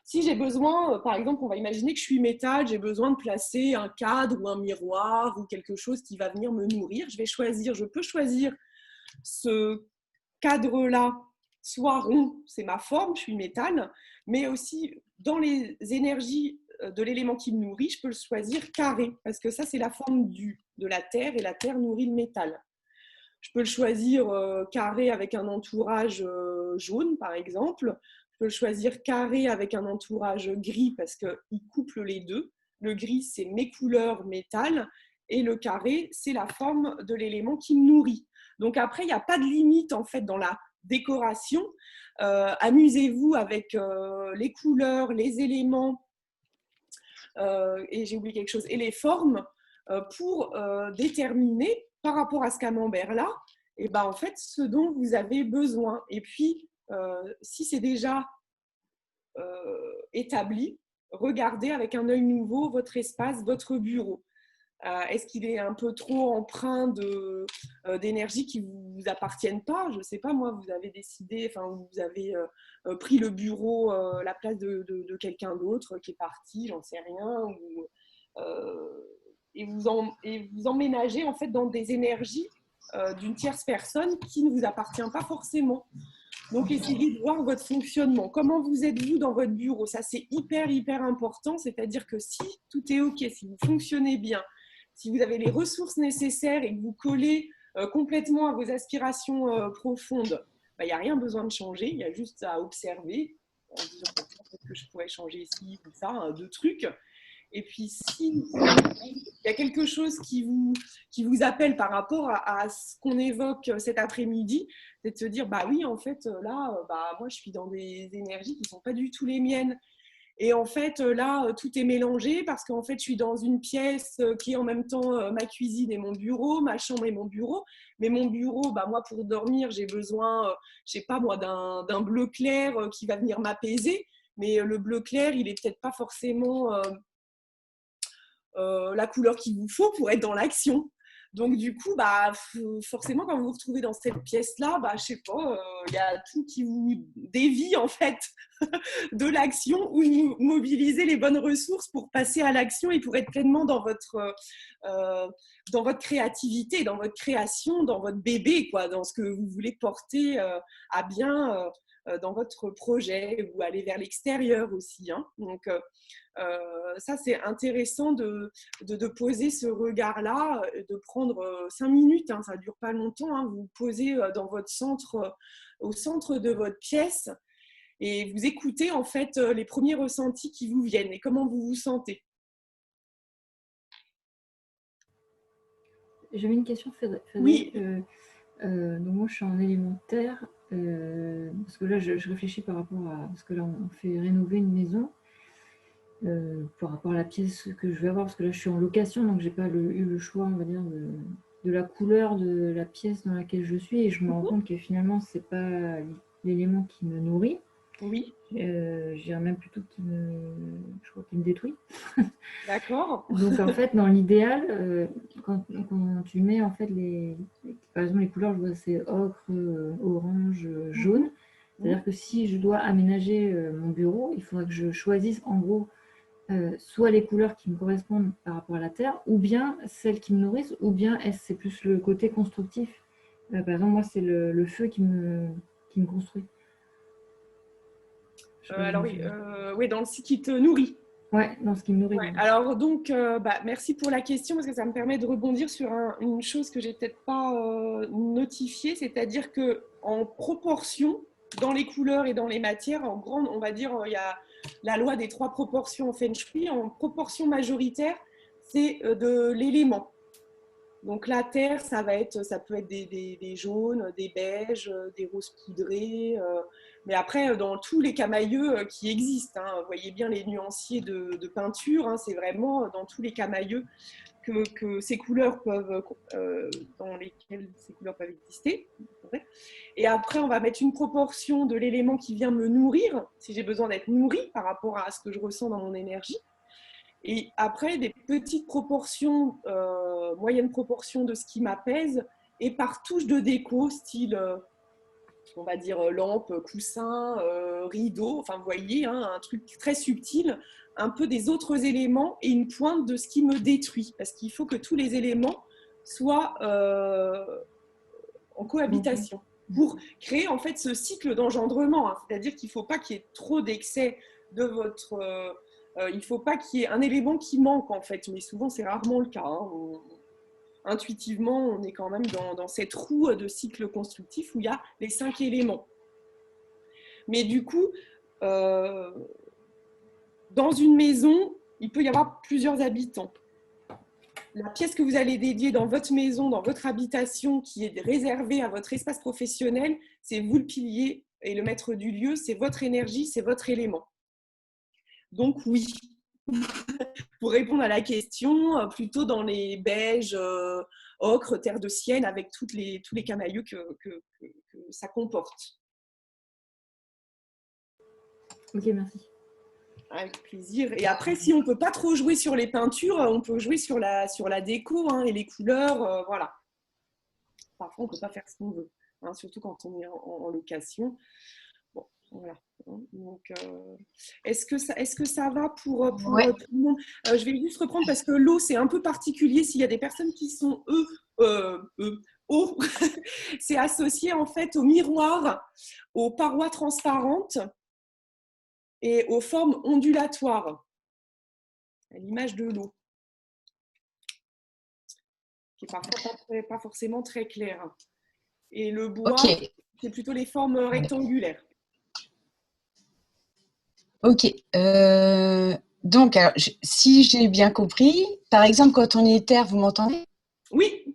Si j'ai besoin, par exemple, on va imaginer que je suis métal, j'ai besoin de placer un cadre ou un miroir ou quelque chose qui va venir me nourrir. Je peux choisir ce cadre-là, soit rond, c'est ma forme, je suis métal, mais aussi dans les énergies de l'élément qui me nourrit, je peux le choisir carré, parce que ça, c'est la forme de la terre et la terre nourrit le métal. Je peux le choisir carré avec un entourage jaune, par exemple. Je peux le choisir carré avec un entourage gris parce qu'il couple les deux. Le gris, c'est mes couleurs métal et le carré, c'est la forme de l'élément qui me nourrit. Donc après, il n'y a pas de limite en fait dans la décoration. Amusez-vous avec les couleurs, les éléments, et j'ai oublié quelque chose, et les formes pour déterminer par rapport à ce camembert-là, et ben, en fait, ce dont vous avez besoin. Et puis, si c'est déjà établi, regardez avec un œil nouveau votre espace, votre bureau. Est-ce qu'il est un peu trop empreint d'énergie qui ne vous appartiennent pas? Je ne sais pas, moi, vous avez décidé, enfin, vous avez pris le bureau, la place de quelqu'un d'autre qui est parti, j'en sais rien, et vous emménagez en fait dans des énergies d'une tierce personne qui ne vous appartient pas forcément. Donc, essayez de voir votre fonctionnement. Comment vous êtes-vous dans votre bureau? Ça, c'est hyper important. C'est-à-dire que si tout est OK, si vous fonctionnez bien, si vous avez les ressources nécessaires et que vous collez complètement à vos aspirations profondes, il n'y a rien besoin de changer. Il y a juste à observer en disant peut-être que je pourrais changer ici ou ça, deux trucs. Et puis, si il y a quelque chose qui vous appelle par rapport à ce qu'on évoque cet après-midi, c'est de se dire, bah oui, en fait, là, moi, je suis dans des énergies qui ne sont pas du tout les miennes. Et en fait, là, tout est mélangé parce qu'en fait, je suis dans une pièce qui est en même temps ma cuisine et mon bureau, ma chambre et mon bureau. Mais mon bureau, moi, pour dormir, j'ai besoin, je sais pas moi, d'un bleu clair qui va venir m'apaiser. Mais le bleu clair, il n'est peut-être pas forcément la couleur qu'il vous faut pour être dans l'action. Donc du coup, forcément, quand vous vous retrouvez dans cette pièce-là, je sais pas, y a tout qui vous dévie en fait de l'action ou mobiliser les bonnes ressources pour passer à l'action et pour être pleinement dans votre créativité, dans votre création, dans votre bébé, quoi, dans ce que vous voulez porter à bien dans votre projet ou aller vers l'extérieur aussi. Hein. Donc, ça, c'est intéressant de poser ce regard-là, de prendre 5 minutes, hein, ça ne dure pas longtemps, hein, vous posez dans votre centre, au centre de votre pièce et vous écoutez en fait les premiers ressentis qui vous viennent et comment vous vous sentez. J'avais une question, Frédéric. Oui. Donc moi, je suis en élémentaire, parce que là, je réfléchis par rapport à... Parce que là, on fait rénover une maison par rapport à la pièce que je vais avoir, parce que là, je suis en location, donc je n'ai pas eu le choix, on va dire, de la couleur de la pièce dans laquelle je suis, et je me rends compte que finalement, ce n'est pas l'élément qui me nourrit. Oui. Je dirais même plutôt qu'il me détruit. D'accord. Donc en fait, dans l'idéal, quand tu mets en fait par exemple les couleurs, je vois c'est ocre, orange, jaune. C'est-à-dire que si je dois aménager mon bureau, il faudrait que je choisisse en gros soit les couleurs qui me correspondent par rapport à la terre, ou bien celles qui me nourrissent, ou bien c'est plus le côté constructif. Par exemple, moi, c'est le feu qui me construit. Alors oui, dans ce qui te nourrit. Oui, dans ce qui me nourrit. Ouais. Alors donc, merci pour la question parce que ça me permet de rebondir sur une chose que j'ai peut-être pas notifiée, c'est-à-dire que en proportion, dans les couleurs et dans les matières, en grande, on va dire, il y a la loi des 3 proportions en Feng Shui. En proportion majoritaire, c'est de l'élément. Donc la terre, ça peut être des jaunes, des beiges, des roses poudrées. Mais après, dans tous les camailleux qui existent, hein, vous voyez bien les nuanciers de peinture, hein, c'est vraiment dans tous les camailleux que ces couleurs dans lesquelles ces couleurs peuvent exister. Et après, on va mettre une proportion de l'élément qui vient me nourrir, si j'ai besoin d'être nourrie par rapport à ce que je ressens dans mon énergie. Et après, des petites proportions, moyennes proportions de ce qui m'apaise, et par touche de déco, style, on va dire, lampe, coussin, rideau, enfin, vous voyez, hein, un truc très subtil, un peu des autres éléments et une pointe de ce qui me détruit. Parce qu'il faut que tous les éléments soient en cohabitation pour créer en fait ce cycle d'engendrement. Hein. C'est-à-dire qu'il ne faut pas qu'il y ait trop d'excès de votre... il ne faut pas qu'il y ait un élément qui manque en fait, mais souvent c'est rarement le cas. Hein. Intuitivement, on est quand même dans cette roue de cycle constructif où il y a les 5 éléments. Mais du coup, dans une maison, il peut y avoir plusieurs habitants. La pièce que vous allez dédier dans votre maison, dans votre habitation, qui est réservée à votre espace professionnel, c'est vous le pilier et le maître du lieu, c'est votre énergie, c'est votre élément. Donc oui, pour répondre à la question, plutôt dans les beiges, ocre, terre de sienne, avec tous les camailleux que ça comporte. Ok, merci. Avec plaisir. Et après, si on ne peut pas trop jouer sur les peintures, on peut jouer sur la déco, hein, et les couleurs, voilà. Parfois, on ne peut pas faire ce qu'on veut, hein, surtout quand on est en location. Bon, voilà. Donc, est-ce que ça va pour Ouais. tout le monde? Je vais juste reprendre parce que l'eau, c'est un peu particulier. S'il y a des personnes qui sont eau, c'est associé en fait au miroir, aux parois transparentes et aux formes ondulatoires, à l'image de l'eau, qui est parfois pas forcément très claire. Et le bois, c'est plutôt les formes rectangulaires. Ok. Donc, alors, si j'ai bien compris, par exemple, quand on est terre, vous m'entendez? Oui.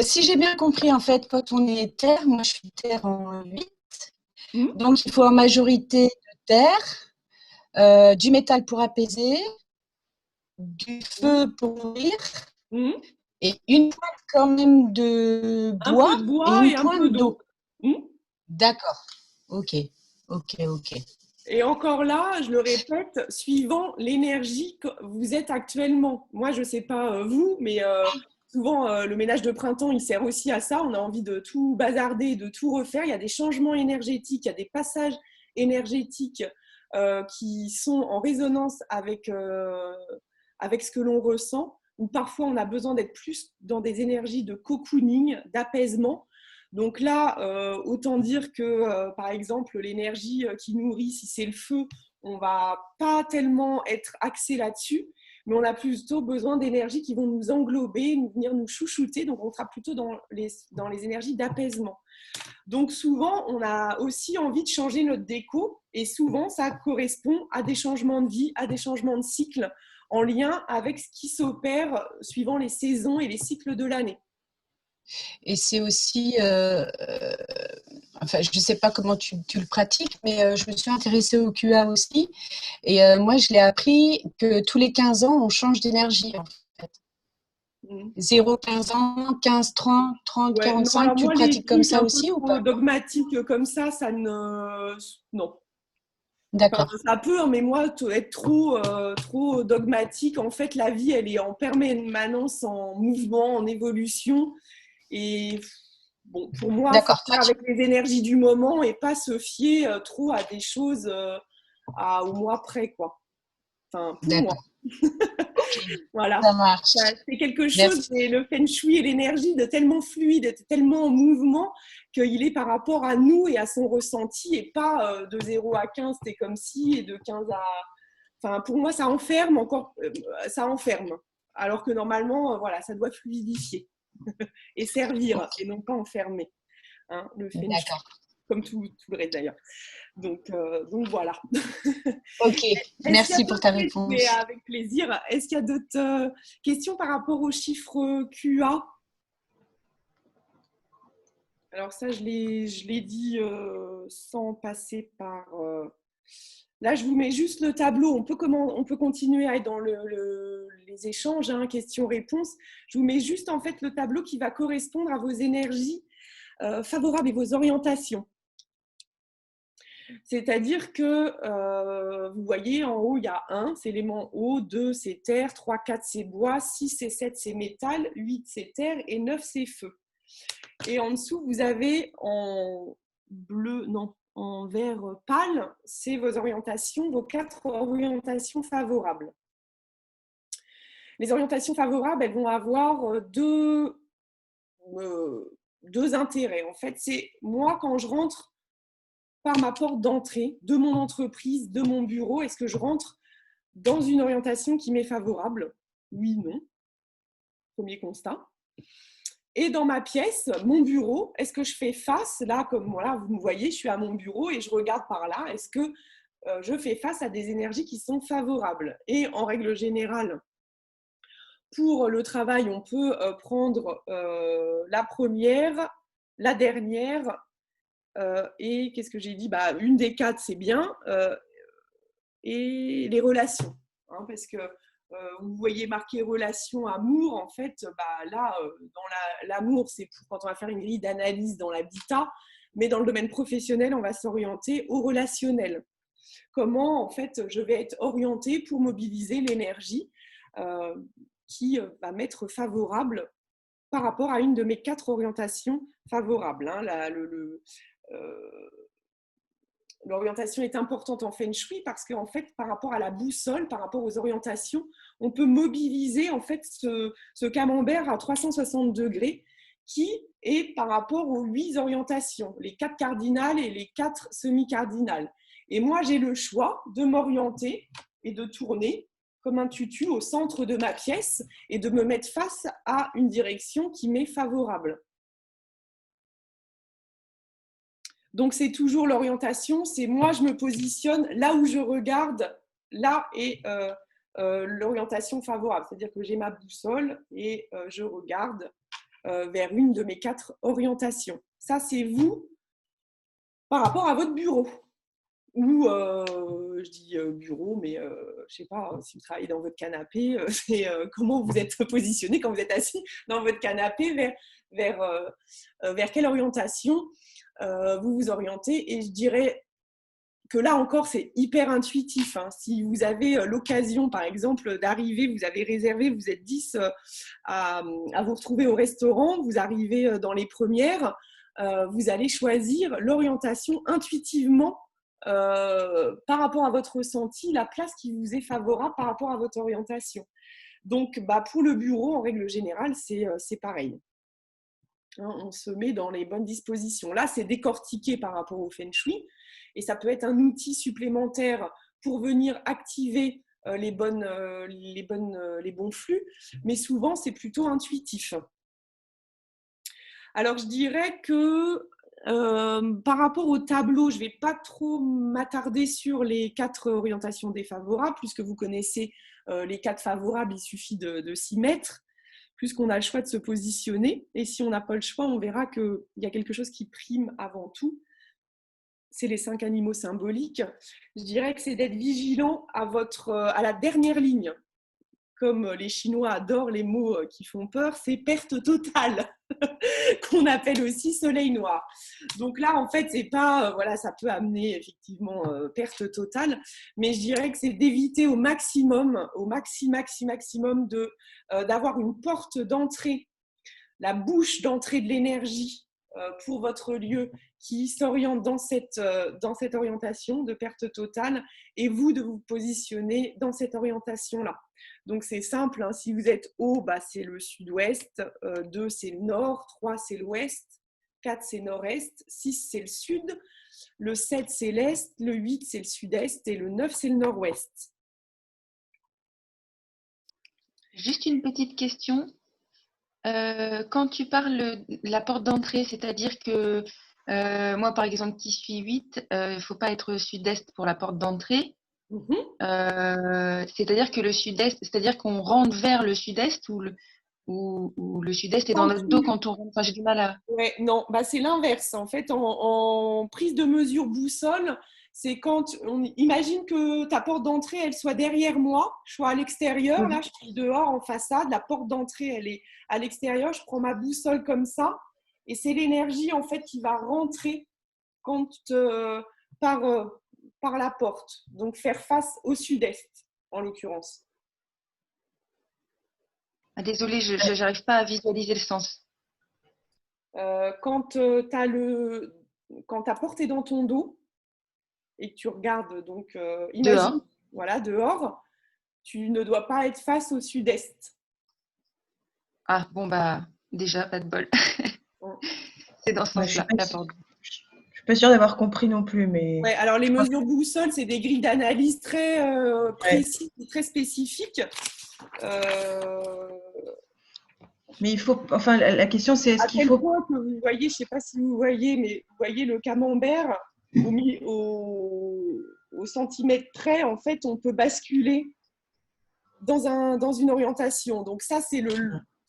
Si j'ai bien compris, en fait, quand on est terre, moi je suis terre en 8, donc il faut en majorité de terre, du métal pour apaiser, du feu pour nourrir, et une pointe quand même de bois, un peu de bois et, un peu d'eau. D'accord. Ok. Et encore là, je le répète, suivant l'énergie que vous êtes actuellement. Moi, je ne sais pas vous, mais souvent, le ménage de printemps, il sert aussi à ça. On a envie de tout bazarder, de tout refaire. Il y a des changements énergétiques, il y a des passages énergétiques qui sont en résonance avec ce que l'on ressent, ou parfois on a besoin d'être plus dans des énergies de cocooning, d'apaisement. Donc là, autant dire que, par exemple, l'énergie qui nourrit, si c'est le feu, on ne va pas tellement être axé là-dessus, mais on a plutôt besoin d'énergies qui vont nous englober, venir nous chouchouter, donc on sera plutôt dans les énergies d'apaisement. Donc souvent, on a aussi envie de changer notre déco et souvent, ça correspond à des changements de vie, à des changements de cycle en lien avec ce qui s'opère suivant les saisons et les cycles de l'année. Et c'est aussi, enfin, je ne sais pas comment tu le pratiques, mais je me suis intéressée au QA aussi. Et moi, je l'ai appris que tous les 15 ans, on change d'énergie, en fait. 0, 15 ans, 15, 30, 30, ouais, 45, non, tu le pratiques comme ça aussi ou pas? Dogmatique comme ça ne... Non. D'accord. Enfin, ça peut, mais moi, être trop dogmatique, en fait, la vie, elle est en permanence en mouvement, en évolution. Et bon, pour moi, il faut faire avec les énergies du moment et pas se fier trop à des choses au mois près, quoi. Enfin, pour moi. Voilà. Ça marche. C'est quelque chose, et le feng shui et l'énergie de tellement fluide, tellement en mouvement qu'il est par rapport à nous et à son ressenti et pas de 0 à 15, c'est comme si, et de 15 à... Enfin, pour moi, ça enferme encore, ça enferme. Alors que normalement, voilà, ça doit fluidifier et servir et non pas enfermer. Hein, le feng shui. Comme tout le reste d'ailleurs. Donc voilà. Ok, merci pour ta réponse. Mais avec plaisir. Est-ce qu'il y a d'autres questions par rapport au chiffre QA? Alors ça, je l'ai dit sans passer par... Là, je vous mets juste le tableau. On peut continuer à être dans les échanges, hein, questions-réponses. Je vous mets juste en fait le tableau qui va correspondre à vos énergies favorables et vos orientations. C'est-à-dire que, vous voyez, en haut, il y a 1, c'est élément eau, 2, c'est terre, 3, 4, c'est bois, 6 et 7, c'est métal, 8, c'est terre et 9, c'est feu. Et en dessous, vous avez en vert pâle, c'est vos orientations, vos 4 orientations favorables. Les orientations favorables, elles vont avoir deux intérêts. En fait, c'est moi, quand je rentre par ma porte d'entrée de mon entreprise, de mon bureau, est-ce que je rentre dans une orientation qui m'est favorable? Oui, non. Premier constat. Et dans ma pièce, mon bureau, est-ce que je fais face, là, comme voilà, vous me voyez, je suis à mon bureau et je regarde par là, est-ce que je fais face à des énergies qui sont favorables? Et en règle générale, pour le travail, on peut prendre la première, la dernière, et qu'est-ce que j'ai dit? Une des 4, c'est bien. Et les relations. Hein, parce que vous voyez marqué relation, amour. En fait, là, dans l'amour, c'est quand on va faire une grille d'analyse dans l'habitat. Mais dans le domaine professionnel, on va s'orienter au relationnel. Comment, en fait, je vais être orientée pour mobiliser l'énergie qui va m'être favorable par rapport à une de mes 4 orientations favorables. Hein, l'orientation est importante en Feng Shui parce qu'en fait, par rapport à la boussole, par rapport aux orientations, on peut mobiliser en fait ce camembert à 360 degrés qui est par rapport aux 8 orientations, les 4 cardinales et les 4 semi-cardinales. Et moi, j'ai le choix de m'orienter et de tourner comme un tutu au centre de ma pièce et de me mettre face à une direction qui m'est favorable. Donc, c'est toujours l'orientation, c'est moi, je me positionne là où je regarde, là est l'orientation favorable. C'est-à-dire que j'ai ma boussole et je regarde vers une de mes 4 orientations. Ça, c'est vous par rapport à votre bureau. Ou, je dis bureau, mais je ne sais pas, si vous travaillez dans votre canapé, c'est comment vous êtes positionné quand vous êtes assis dans votre canapé, vers quelle orientation vous vous orientez. Et je dirais que là encore, c'est hyper intuitif. Hein. Si vous avez l'occasion, par exemple, d'arriver, vous avez réservé, vous êtes 10 à vous retrouver au restaurant, vous arrivez dans les premières, vous allez choisir l'orientation intuitivement par rapport à votre ressenti, la place qui vous est favorable par rapport à votre orientation. Donc, pour le bureau, en règle générale, c'est pareil. On se met dans les bonnes dispositions. Là, c'est décortiqué par rapport au Feng Shui et ça peut être un outil supplémentaire pour venir activer les bons flux, mais souvent, c'est plutôt intuitif. Alors, je dirais que par rapport au tableau, je ne vais pas trop m'attarder sur les 4 orientations défavorables, puisque vous connaissez les 4 favorables, il suffit de s'y mettre, puisqu'on a le choix de se positionner. Et si on n'a pas le choix, on verra qu'il y a quelque chose qui prime avant tout. C'est les 5 animaux symboliques. Je dirais que c'est d'être vigilant à la dernière ligne. Comme les Chinois adorent les mots qui font peur, c'est perte totale, qu'on appelle aussi soleil noir. Donc là, en fait, c'est pas, voilà, ça peut amener effectivement perte totale, mais je dirais que c'est d'éviter au maximum d'avoir une porte d'entrée, la bouche d'entrée de l'énergie pour votre lieu qui s'oriente dans cette orientation de perte totale et vous de vous positionner dans cette orientation-là. Donc, c'est simple, hein. Si vous êtes haut, c'est le sud-ouest, 2, c'est le nord, 3, c'est l'ouest, 4, c'est nord-est, 6, c'est le sud, le 7, c'est l'est, le 8, c'est le sud-est et le 9, c'est le nord-ouest. Juste une petite question. Quand tu parles de la porte d'entrée, c'est-à-dire que moi, par exemple, qui suis 8, il ne faut pas être sud-est pour la porte d'entrée. C'est-à-dire que le sud-est, c'est-à-dire qu'on rentre vers le sud-est ou le sud-est est dans notre dos quand on rentre. Enfin, j'ai du mal à. Ouais, non, c'est l'inverse. En fait, en prise de mesure boussole, c'est quand on imagine que ta porte d'entrée, elle soit derrière moi, je suis à l'extérieur, là, je suis dehors en façade, la porte d'entrée, elle est à l'extérieur, je prends ma boussole comme ça, et c'est l'énergie en fait qui va rentrer par la porte, donc faire face au sud-est en l'occurrence. Ah, désolée, je n'arrive pas à visualiser le sens. Quand ta porte est dans ton dos et que tu regardes, donc imagine, dehors. Voilà, dehors, tu ne dois pas être face au sud-est. Ah, bon, déjà, pas de bol. C'est dans ce sens-là, la porte. Je suis pas sûre d'avoir compris non plus, mais. Ouais, alors les mesures boussole, c'est des grilles d'analyse très précises, très spécifiques. Mais il faut, enfin, la question c'est est-ce qu'il faut. Point que vous voyez, je ne sais pas si vous voyez, mais vous voyez le camembert au centimètre près, en fait, on peut basculer dans une orientation. Donc ça, c'est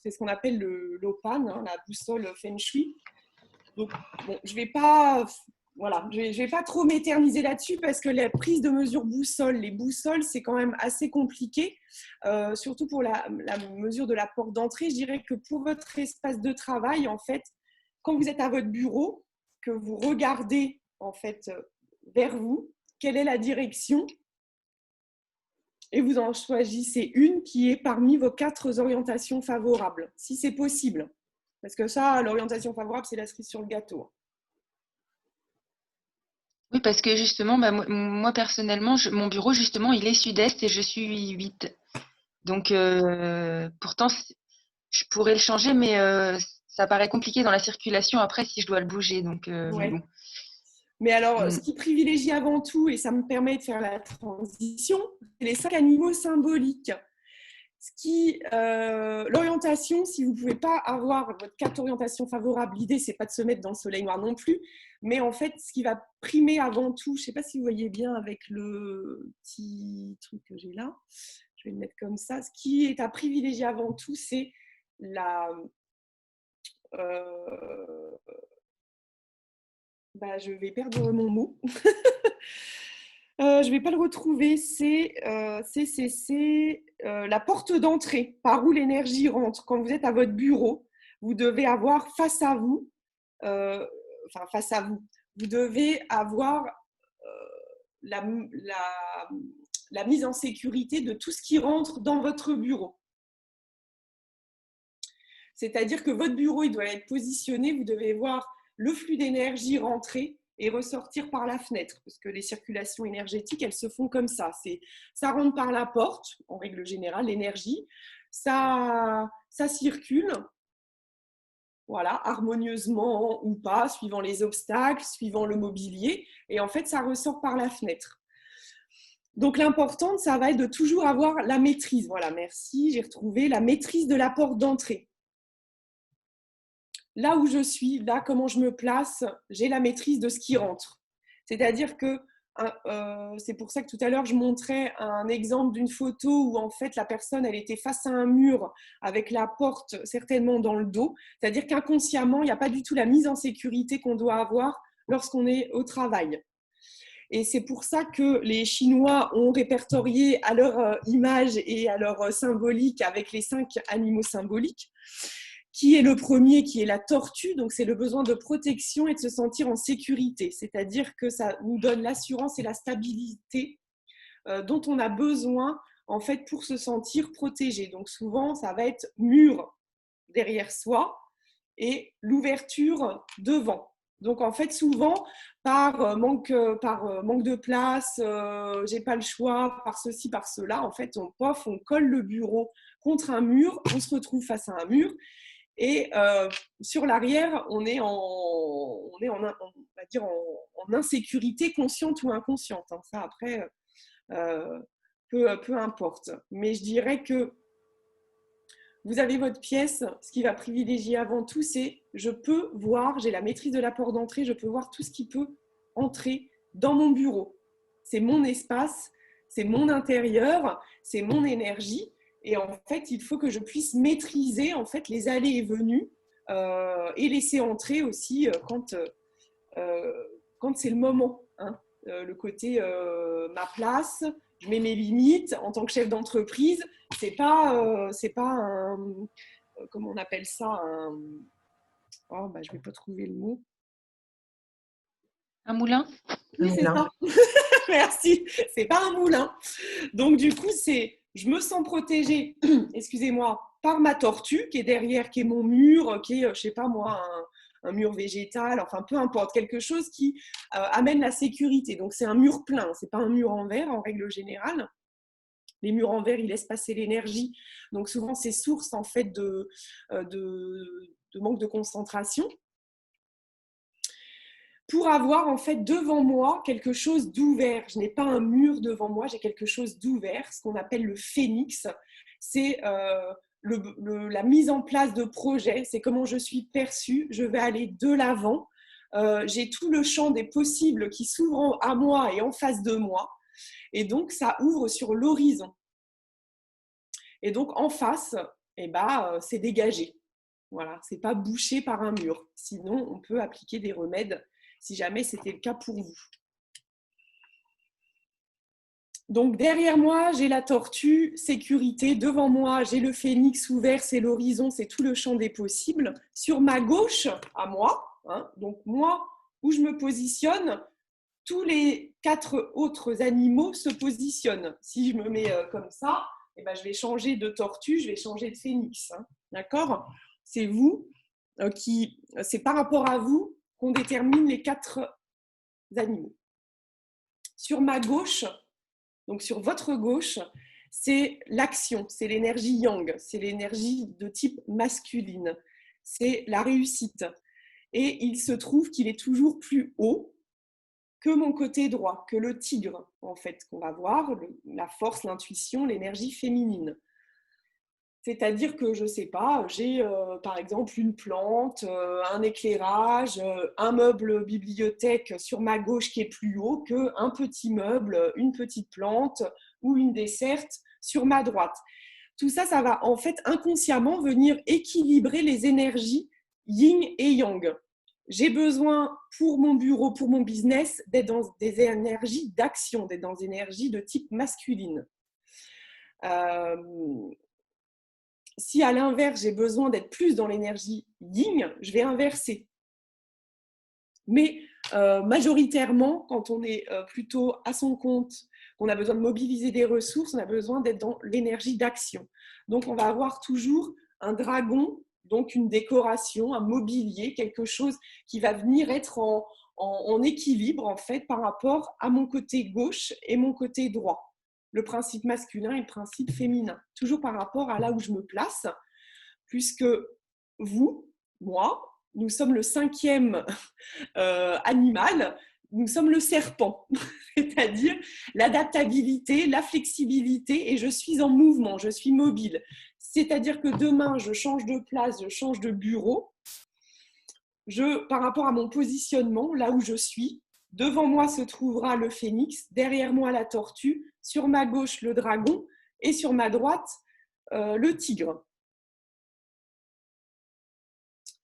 ce qu'on appelle l'OPAN, hein, la boussole Feng Shui. Donc, bon, je vais pas trop m'éterniser là-dessus parce que la prise de mesure boussole, les boussoles, c'est quand même assez compliqué, surtout pour la mesure de la porte d'entrée. Je dirais que pour votre espace de travail, en fait, quand vous êtes à votre bureau, que vous regardez en fait vers vous, quelle est la direction, et vous en choisissez une qui est parmi vos 4 orientations favorables, si c'est possible. Parce que ça, l'orientation favorable, c'est la cerise sur le gâteau. Oui, parce que justement, moi personnellement, mon bureau, justement, il est sud-est et je suis 8. Donc, pourtant, je pourrais le changer, mais ça paraît compliqué dans la circulation après si je dois le bouger. Donc, ouais. Bon. Mais alors, ce qui privilégie avant tout, et ça me permet de faire la transition, c'est les 5 animaux symboliques. L'orientation, si vous ne pouvez pas avoir votre 4 orientations favorables, l'idée, ce n'est pas de se mettre dans le soleil noir non plus, mais en fait, ce qui va primer avant tout, je ne sais pas si vous voyez bien avec le petit truc que j'ai là, je vais le mettre comme ça, ce qui est à privilégier avant tout, c'est je vais perdre mon mot. Je ne vais pas le retrouver, c'est la porte d'entrée, par où l'énergie rentre. Quand vous êtes à votre bureau, vous devez avoir face à vous, vous devez avoir la mise en sécurité de tout ce qui rentre dans votre bureau. C'est-à-dire que votre bureau, il doit être positionné, vous devez voir le flux d'énergie rentrer et ressortir par la fenêtre, parce que les circulations énergétiques, elles se font comme ça. Ça rentre par la porte, en règle générale, l'énergie, ça circule, voilà, harmonieusement ou pas, suivant les obstacles, suivant le mobilier. Et en fait, ça ressort par la fenêtre. Donc, l'important, ça va être de toujours avoir la maîtrise. Voilà, merci, j'ai retrouvé la maîtrise de la porte d'entrée. Là où je suis, là, comment je me place, j'ai la maîtrise de ce qui rentre. C'est-à-dire que c'est pour ça que tout à l'heure, je montrais un exemple d'une photo où en fait, la personne, elle était face à un mur avec la porte certainement dans le dos. C'est-à-dire qu'inconsciemment, il n'y a pas du tout la mise en sécurité qu'on doit avoir lorsqu'on est au travail. Et c'est pour ça que les Chinois ont répertorié à leur image et à leur symbolique avec les 5 animaux symboliques, qui est le premier, qui est la tortue. Donc, c'est le besoin de protection et de se sentir en sécurité. C'est-à-dire que ça nous donne l'assurance et la stabilité dont on a besoin en fait, pour se sentir protégé. Donc, souvent, ça va être mur derrière soi et l'ouverture devant. Donc, en fait, souvent, par manque de place, j'ai pas le choix, par ceci, par cela, en fait, on colle le bureau contre un mur, on se retrouve face à un mur. Et sur l'arrière, on est on va dire en insécurité consciente ou inconsciente. Hein. Ça, après, peu importe. Mais je dirais que vous avez votre pièce. Ce qui va privilégier avant tout, c'est je peux voir, j'ai la maîtrise de la porte d'entrée, je peux voir tout ce qui peut entrer dans mon bureau. C'est mon espace, c'est mon intérieur, c'est mon énergie. Et en fait, il faut que je puisse maîtriser en fait, les allées et venues et laisser entrer aussi quand c'est le moment. Hein. Le côté ma place, je mets mes limites en tant que chef d'entreprise. C'est pas un, comment on appelle ça, oh, je vais pas trouver le mot. Un moulin? Oui, c'est ça. Merci. C'est pas un moulin. Donc du coup, je me sens protégée, excusez-moi, par ma tortue qui est derrière, qui est mon mur, qui est, je sais pas moi, un mur végétal, enfin peu importe, quelque chose qui amène la sécurité. Donc c'est un mur plein, c'est pas un mur en verre en règle générale. Les murs en verre, ils laissent passer l'énergie. Donc souvent, c'est source en fait de manque de concentration. Pour avoir en fait devant moi quelque chose d'ouvert. Je n'ai pas un mur devant moi, j'ai quelque chose d'ouvert, ce qu'on appelle le phénix. C'est la mise en place de projets, c'est comment je suis perçue, je vais aller de l'avant. J'ai tout le champ des possibles qui s'ouvre à moi et en face de moi. Et donc, ça ouvre sur l'horizon. Et donc, en face, c'est dégagé. Voilà, c'est pas bouché par un mur. Sinon, on peut appliquer des remèdes si jamais c'était le cas pour vous. Donc, derrière moi, j'ai la tortue, sécurité. Devant moi, j'ai le phénix ouvert, c'est l'horizon, c'est tout le champ des possibles. Sur ma gauche, à moi, hein, donc moi, où je me positionne, tous les 4 autres animaux se positionnent. Si je me mets comme ça, je vais changer de tortue, je vais changer de phénix. Hein, d'accord ? C'est vous c'est par rapport à vous qu'on détermine les 4 animaux. Sur ma gauche, donc sur votre gauche, c'est l'action, c'est l'énergie yang, c'est l'énergie de type masculine, c'est la réussite. Et il se trouve qu'il est toujours plus haut que mon côté droit, que le tigre, en fait, qu'on va voir, la force, l'intuition, l'énergie féminine. C'est-à-dire que, je ne sais pas, j'ai par exemple une plante, un éclairage, un meuble bibliothèque sur ma gauche qui est plus haut qu'un petit meuble, une petite plante ou une desserte sur ma droite. Tout ça, ça va en fait inconsciemment venir équilibrer les énergies yin et yang. J'ai besoin pour mon bureau, pour mon business, d'être dans des énergies d'action, d'être dans des énergies de type masculine. Si à l'inverse, j'ai besoin d'être plus dans l'énergie yin, je vais inverser. Mais majoritairement, quand on est plutôt à son compte, qu'on a besoin de mobiliser des ressources, on a besoin d'être dans l'énergie d'action. Donc, on va avoir toujours un dragon, donc une décoration, un mobilier, quelque chose qui va venir être en équilibre en fait par rapport à mon côté gauche et mon côté droit. Le principe masculin et le principe féminin, toujours par rapport à là où je me place, puisque vous, moi, nous sommes le 5e animal, nous sommes le serpent, c'est-à-dire l'adaptabilité, la flexibilité, et je suis en mouvement, je suis mobile. C'est-à-dire que demain, je change de place, je change de bureau. Par rapport à mon positionnement, là où je suis, devant moi se trouvera le phénix, derrière moi la tortue, sur ma gauche le dragon et sur ma droite le tigre.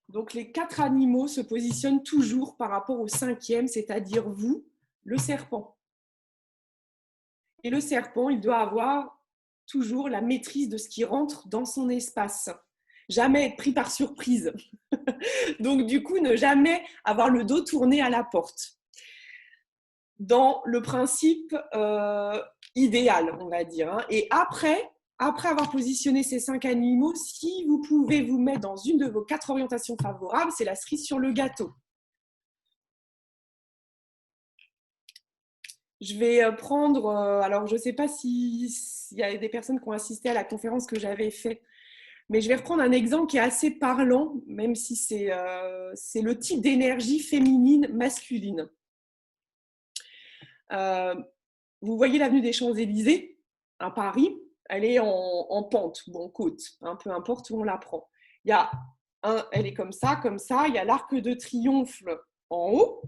Donc les 4 animaux se positionnent toujours par rapport au 5e, c'est-à-dire vous, le serpent. Et le serpent, il doit avoir toujours la maîtrise de ce qui rentre dans son espace. Jamais être pris par surprise. Donc du coup, ne jamais avoir le dos tourné à la porte. Dans le principe idéal, on va dire. Et après avoir positionné ces 5 animaux, si vous pouvez vous mettre dans une de vos 4 orientations favorables, c'est la cerise sur le gâteau. Je vais prendre, alors je ne sais pas s'il y a des personnes qui ont assisté à la conférence que j'avais faite, mais je vais reprendre un exemple qui est assez parlant, même si c'est le type d'énergie féminine masculine. Vous voyez l'avenue des Champs-Élysées à Paris, elle est en pente ou en côte, hein, peu importe où on la prend. Elle est comme ça, il y a l'Arc de Triomphe en haut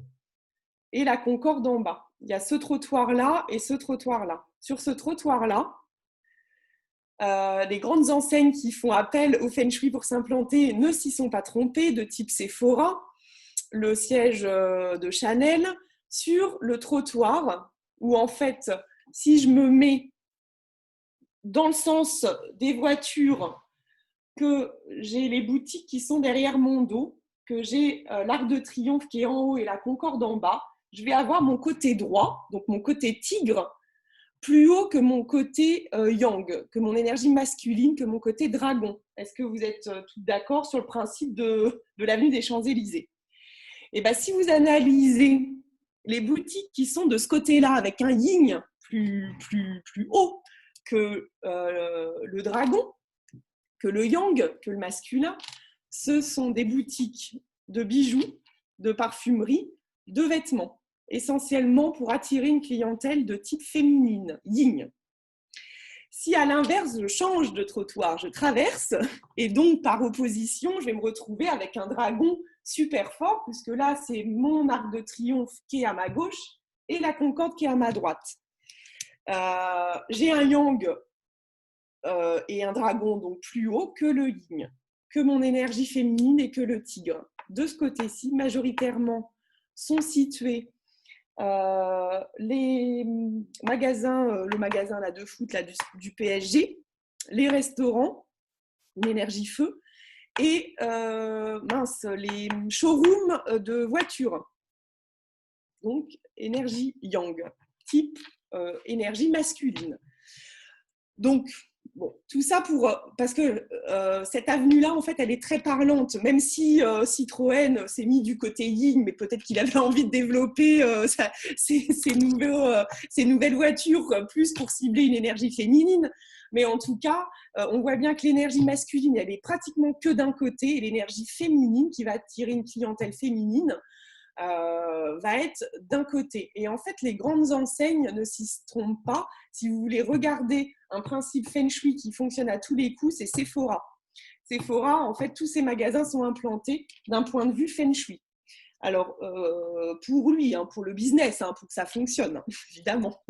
et la Concorde en bas. Il y a ce trottoir-là et ce trottoir-là. Sur ce trottoir-là, les grandes enseignes qui font appel au Feng Shui pour s'implanter ne s'y sont pas trompées, de type Sephora, le siège de Chanel, sur le trottoir, où en fait, si je me mets dans le sens des voitures, que j'ai les boutiques qui sont derrière mon dos, que j'ai l'Arc de Triomphe qui est en haut et la Concorde en bas, je vais avoir mon côté droit, donc mon côté tigre, plus haut que mon côté yang, que mon énergie masculine, que mon côté dragon. Est-ce que vous êtes toutes d'accord sur le principe de l'avenue des Champs-Élysées? Et bien, si vous analysez les boutiques qui sont de ce côté-là, avec un yin plus haut que le dragon, que le yang, que le masculin, ce sont des boutiques de bijoux, de parfumerie, de vêtements, essentiellement pour attirer une clientèle de type féminine, yin. Si à l'inverse, je change de trottoir, je traverse, et donc par opposition, je vais me retrouver avec un dragon super fort, puisque là, c'est mon Arc de Triomphe qui est à ma gauche et la Concorde qui est à ma droite. J'ai un yang et un dragon donc plus haut que le yin, que mon énergie féminine et que le tigre. De ce côté-ci, majoritairement, sont situés les magasins, le magasin là, de foot là, du PSG, les restaurants, l'énergie feu, et les showrooms de voitures. Donc, énergie yang, type énergie masculine. Donc, bon, tout ça parce que cette avenue-là, en fait, elle est très parlante. Même si Citroën s'est mis du côté yin, mais peut-être qu'il avait envie de développer ces nouvelles voitures plus pour cibler une énergie féminine. Mais en tout cas, on voit bien que l'énergie masculine, elle est pratiquement que d'un côté, et l'énergie féminine, qui va attirer une clientèle féminine, va être d'un côté. Et en fait, les grandes enseignes ne s'y trompent pas. Si vous voulez regarder un principe Feng Shui qui fonctionne à tous les coups, c'est Sephora. Sephora, en fait, tous ces magasins sont implantés d'un point de vue Feng Shui. Alors, pour lui, pour le business, pour que ça fonctionne, évidemment.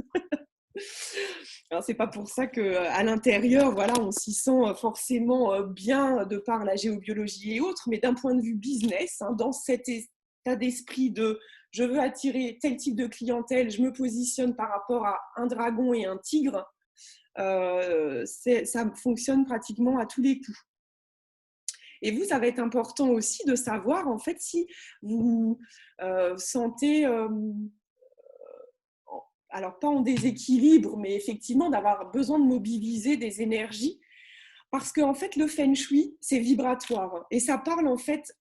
Alors, c'est pas pour ça qu'à l'intérieur, voilà, on s'y sent forcément bien de par la géobiologie et autres, mais d'un point de vue business, dans cet état d'esprit de je veux attirer tel type de clientèle, je me positionne par rapport à un dragon et un tigre, ça fonctionne pratiquement à tous les coups. Et vous, ça va être important aussi de savoir, en fait, si vous sentez, alors pas en déséquilibre, mais effectivement d'avoir besoin de mobiliser des énergies, parce qu'en fait, le Feng Shui, c'est vibratoire, et ça parle en fait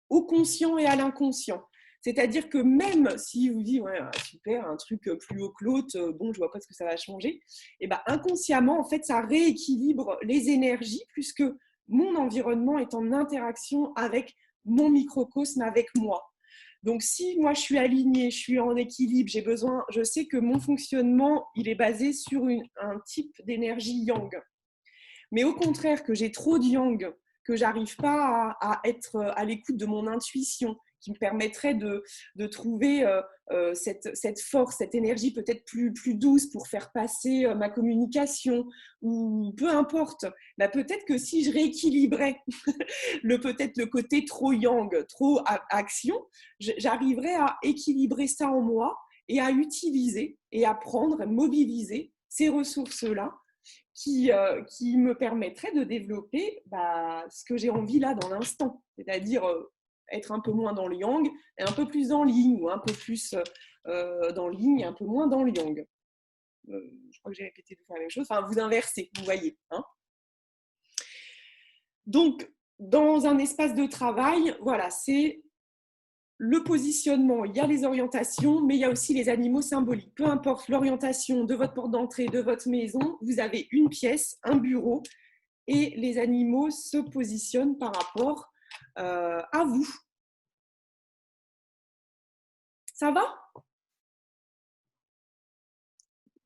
au conscient et à l'inconscient. C'est-à-dire que même si vous dites ouais, super, un truc plus haut que l'autre, bon, je vois pas ce que ça va changer, et ben inconsciemment, en fait, ça rééquilibre les énergies puisque mon environnement est en interaction avec mon microcosme avec moi. Donc, si moi, je suis alignée, je suis en équilibre, je sais que mon fonctionnement, il est basé sur un type d'énergie yang. Mais au contraire, que j'ai trop de yang, que j'arrive pas à être à l'écoute de mon intuition, qui me permettrait de trouver cette force, cette énergie peut-être plus douce pour faire passer ma communication, ou peu importe. Bah, peut-être que si je rééquilibrais peut-être le côté trop yang, trop action, j'arriverais à équilibrer ça en moi et à utiliser et à prendre, à mobiliser ces ressources-là qui me permettraient de développer ce que j'ai envie là dans l'instant, c'est-à-dire être un peu moins dans le yang et un peu plus dans le yin, ou un peu plus dans le yin et un peu moins dans le yang. Je crois que j'ai répété la même chose, enfin vous inversez, vous voyez. Hein. Donc, dans un espace de travail, voilà, c'est le positionnement, il y a les orientations, mais il y a aussi les animaux symboliques. Peu importe l'orientation de votre porte d'entrée, de votre maison, vous avez une pièce, un bureau, et les animaux se positionnent par rapport à vous. Ça va ?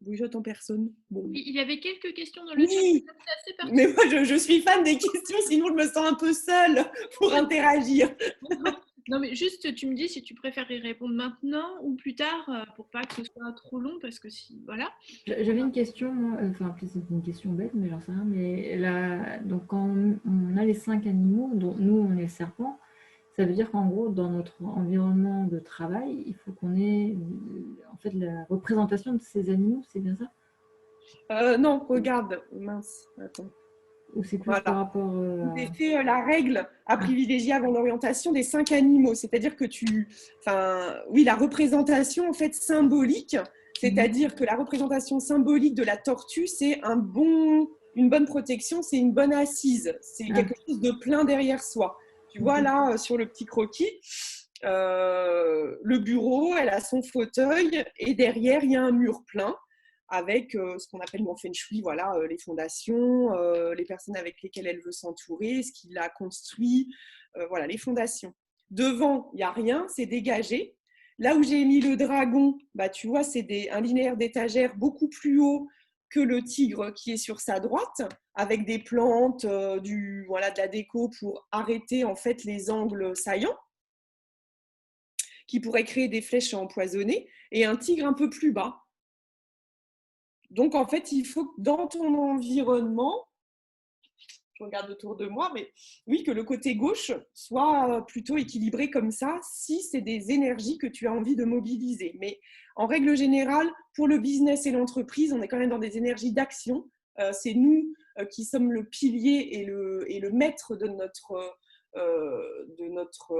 Oui, j'attends personne. Bon. Il y avait quelques questions dans le chat. C'est assez mais moi, je suis fan des questions, sinon je me sens un peu seule pour interagir. Non, mais juste, tu me dis si tu préfères y répondre maintenant ou plus tard pour pas que ce soit trop long, parce que si, voilà. J'avais une question, enfin, c'est une question bête, mais j'en sais rien. Mais là, donc, quand on a les 5 animaux, dont nous, on est le serpent, ça veut dire qu'en gros, dans notre environnement de travail, il faut qu'on ait en fait la représentation de ces animaux, c'est bien ça ? Non, regarde, mince, attends. Ou c'est plus par rapport J'ai fait la règle à privilégier avant l'orientation des 5 animaux, c'est-à-dire que la représentation en fait symbolique, c'est-à-dire que la représentation symbolique de la tortue, c'est une bonne protection, c'est une bonne assise, c'est quelque chose de plein derrière soi. Tu vois là sur le petit croquis, le bureau, elle a son fauteuil et derrière il y a un mur plein avec ce qu'on appelle mon feng shui, voilà, les fondations, les personnes avec lesquelles elle veut s'entourer, ce qu'il a construit, voilà, les fondations. Devant, il n'y a rien, c'est dégagé. Là où j'ai mis le dragon, tu vois, c'est un linéaire d'étagères beaucoup plus haut que le tigre qui est sur sa droite, avec des plantes, de la déco pour arrêter en fait les angles saillants, qui pourraient créer des flèches empoisonnées, et un tigre un peu plus bas. Donc, en fait, il faut que dans ton environnement, je regarde autour de moi, mais oui, que le côté gauche soit plutôt équilibré comme ça, si c'est des énergies que tu as envie de mobiliser. Mais en règle générale, pour le business et l'entreprise, on est quand même dans des énergies d'action. C'est nous qui sommes le pilier et le maître de notre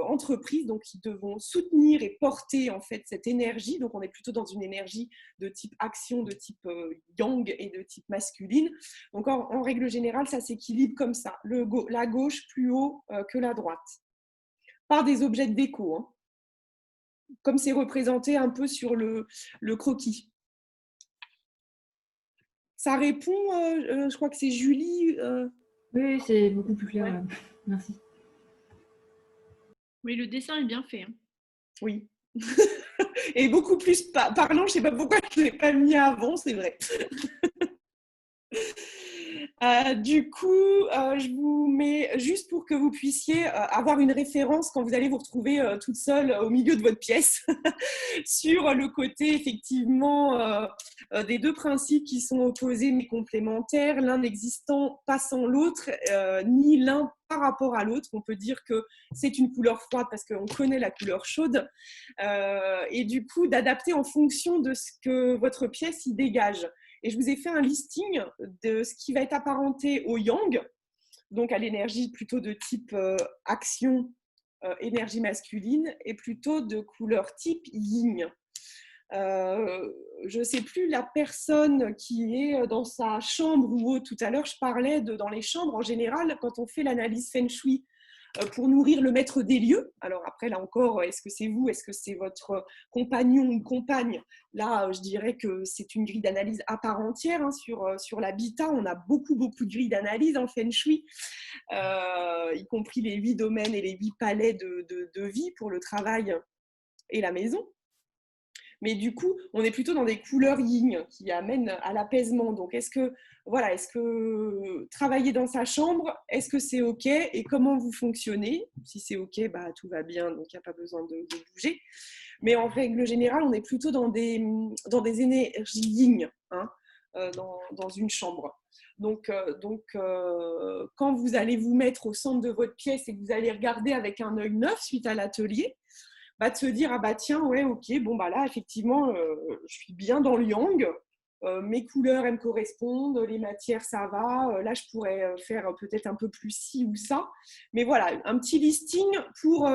entreprise, donc qui devons soutenir et porter en fait cette énergie. Donc on est plutôt dans une énergie de type action, de type yang et de type masculine. Donc en règle générale, ça s'équilibre comme ça, la gauche plus haut que la droite, par des objets de déco, hein, comme c'est représenté un peu sur le croquis. Ça répond, je crois que c'est Julie. Oui, c'est beaucoup plus clair. Ouais. Merci. Oui, le dessin est bien fait. Hein. Oui. Et beaucoup plus parlant, je ne sais pas pourquoi je ne l'ai pas mis avant, c'est vrai. Du coup, je vous mets juste pour que vous puissiez avoir une référence quand vous allez vous retrouver toute seule au milieu de votre pièce sur le côté effectivement des deux principes qui sont opposés mais complémentaires, l'un n'existant pas sans l'autre, ni l'un par rapport à l'autre. On peut dire que c'est une couleur froide parce qu'on connaît la couleur chaude et du coup d'adapter en fonction de ce que votre pièce y dégage. Et je vous ai fait un listing de ce qui va être apparenté au yang, donc à l'énergie plutôt de type action, énergie masculine, et plutôt de couleur type yin. Je ne sais plus la personne qui est dans sa chambre ou autre. Tout à l'heure, je parlais dans les chambres, en général, quand on fait l'analyse feng shui pour nourrir le maître des lieux. Alors après, là encore, est-ce que c'est vous, est-ce que c'est votre compagnon ou compagne? Là, je dirais que c'est une grille d'analyse à part entière hein, sur l'habitat. On a beaucoup de grilles d'analyse en Feng Shui, y compris les 8 domaines et les 8 palais de vie pour le travail et la maison. Mais du coup, on est plutôt dans des couleurs yin qui amènent à l'apaisement. Donc, est-ce que travailler dans sa chambre, est-ce que c'est OK? Et comment vous fonctionnez? Si c'est OK, bah, tout va bien, donc il n'y a pas besoin de bouger. Mais en règle générale, on est plutôt dans des énergies yin hein, dans une chambre. Donc, quand vous allez vous mettre au centre de votre pièce et que vous allez regarder avec un œil neuf suite à l'atelier, de se dire, ah bah tiens, ouais, ok, bon bah là, effectivement, je suis bien dans le yang, mes couleurs, elles me correspondent, les matières, ça va, là, je pourrais faire peut-être un peu plus ci ou ça. Mais voilà, un petit listing pour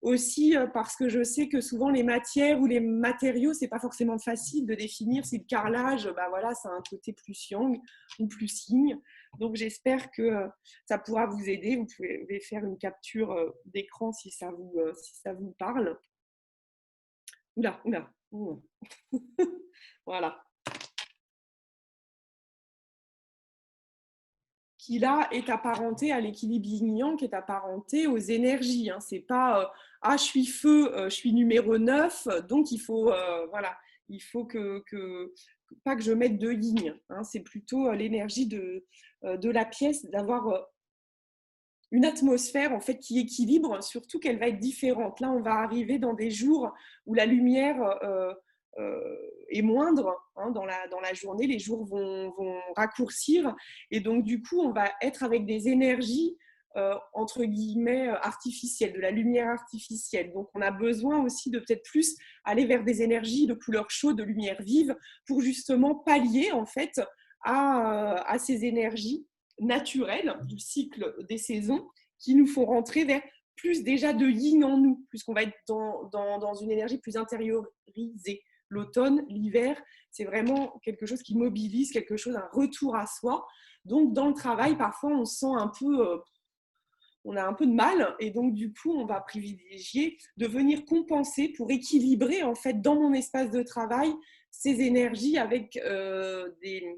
aussi, parce que je sais que souvent, les matières ou les matériaux, c'est pas forcément facile de définir si le carrelage, bah voilà, ça a un côté plus yang ou plus yin. Donc, j'espère que ça pourra vous aider. Vous pouvez faire une capture d'écran si ça vous parle. Oula. Voilà. Qui là est apparenté à l'équilibre yin-yang, qui est apparenté aux énergies. Hein. C'est pas je suis feu, je suis numéro 9, donc il faut pas que je mette de yin. Hein. C'est plutôt l'énergie de la pièce, d'avoir une atmosphère en fait qui équilibre, surtout qu'elle va être différente. Là, on va arriver dans des jours où la lumière est moindre hein, dans la journée, les jours vont raccourcir et donc du coup, on va être avec des énergies entre guillemets artificielles, de la lumière artificielle. Donc, on a besoin aussi de peut-être plus aller vers des énergies de couleur chaude, de lumière vive, pour justement pallier en fait à ces énergies naturelles du cycle des saisons qui nous font rentrer vers plus déjà de yin en nous, puisqu'on va être dans une énergie plus intériorisée. L'automne, l'hiver, c'est vraiment quelque chose qui mobilise, quelque chose, un retour à soi. Donc, dans le travail, parfois, on sent un peu... on a un peu de mal et donc du coup on va privilégier de venir compenser pour équilibrer en fait dans mon espace de travail ces énergies avec des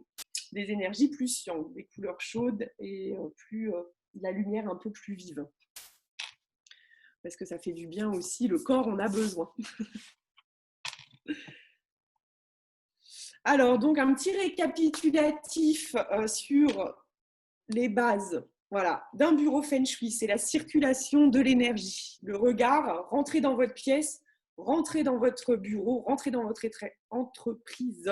énergies plus yang, des couleurs chaudes et de la lumière un peu plus vive parce que ça fait du bien aussi, le corps en a besoin. Alors donc un petit récapitulatif sur les bases. Voilà, d'un bureau Feng Shui, c'est la circulation de l'énergie. Le regard, rentrez dans votre pièce, rentrez dans votre bureau, rentrez dans votre entreprise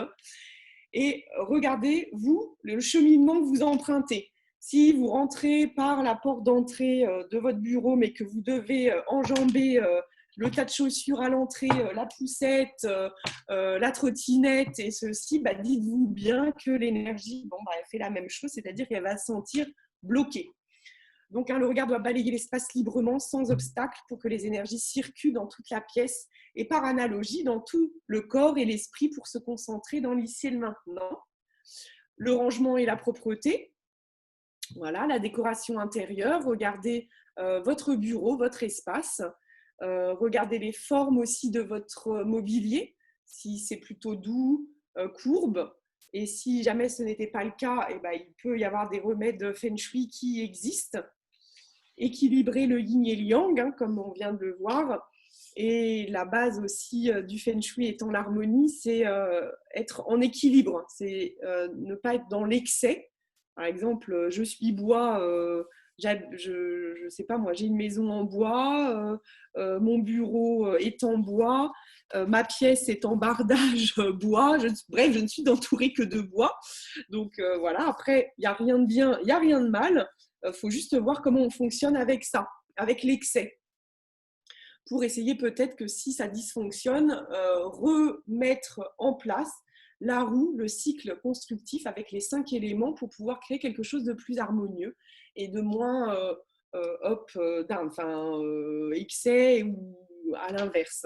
et regardez, vous, le cheminement que vous empruntez. Si vous rentrez par la porte d'entrée de votre bureau, mais que vous devez enjamber le tas de chaussures à l'entrée, la poussette, la trottinette et ceci, dites-vous bien que l'énergie, elle fait la même chose, c'est-à-dire qu'elle va se sentir bloquée. Donc, le regard doit balayer l'espace librement, sans obstacle, pour que les énergies circulent dans toute la pièce et par analogie dans tout le corps et l'esprit pour se concentrer dans l'ici et le maintenant. Le rangement et la propreté. Voilà, la décoration intérieure. Regardez votre bureau, votre espace. Regardez les formes aussi de votre mobilier, si c'est plutôt doux, courbe. Et si jamais ce n'était pas le cas, il peut y avoir des remèdes Feng Shui qui existent. Équilibrer le yin et le yang, hein, comme on vient de le voir. Et la base aussi du Feng Shui étant l'harmonie, c'est être en équilibre. C'est ne pas être dans l'excès. Par exemple, je suis bois, je sais pas moi, j'ai une maison en bois, mon bureau est en bois, ma pièce est en bardage bois, bref, je ne suis entourée que de bois. Donc voilà, après, il n'y a rien de bien, il n'y a rien de mal. Faut juste voir comment on fonctionne avec ça, avec l'excès. Pour essayer peut-être que si ça dysfonctionne, remettre en place la roue, le cycle constructif avec les 5 éléments pour pouvoir créer quelque chose de plus harmonieux et de moins excès ou à l'inverse.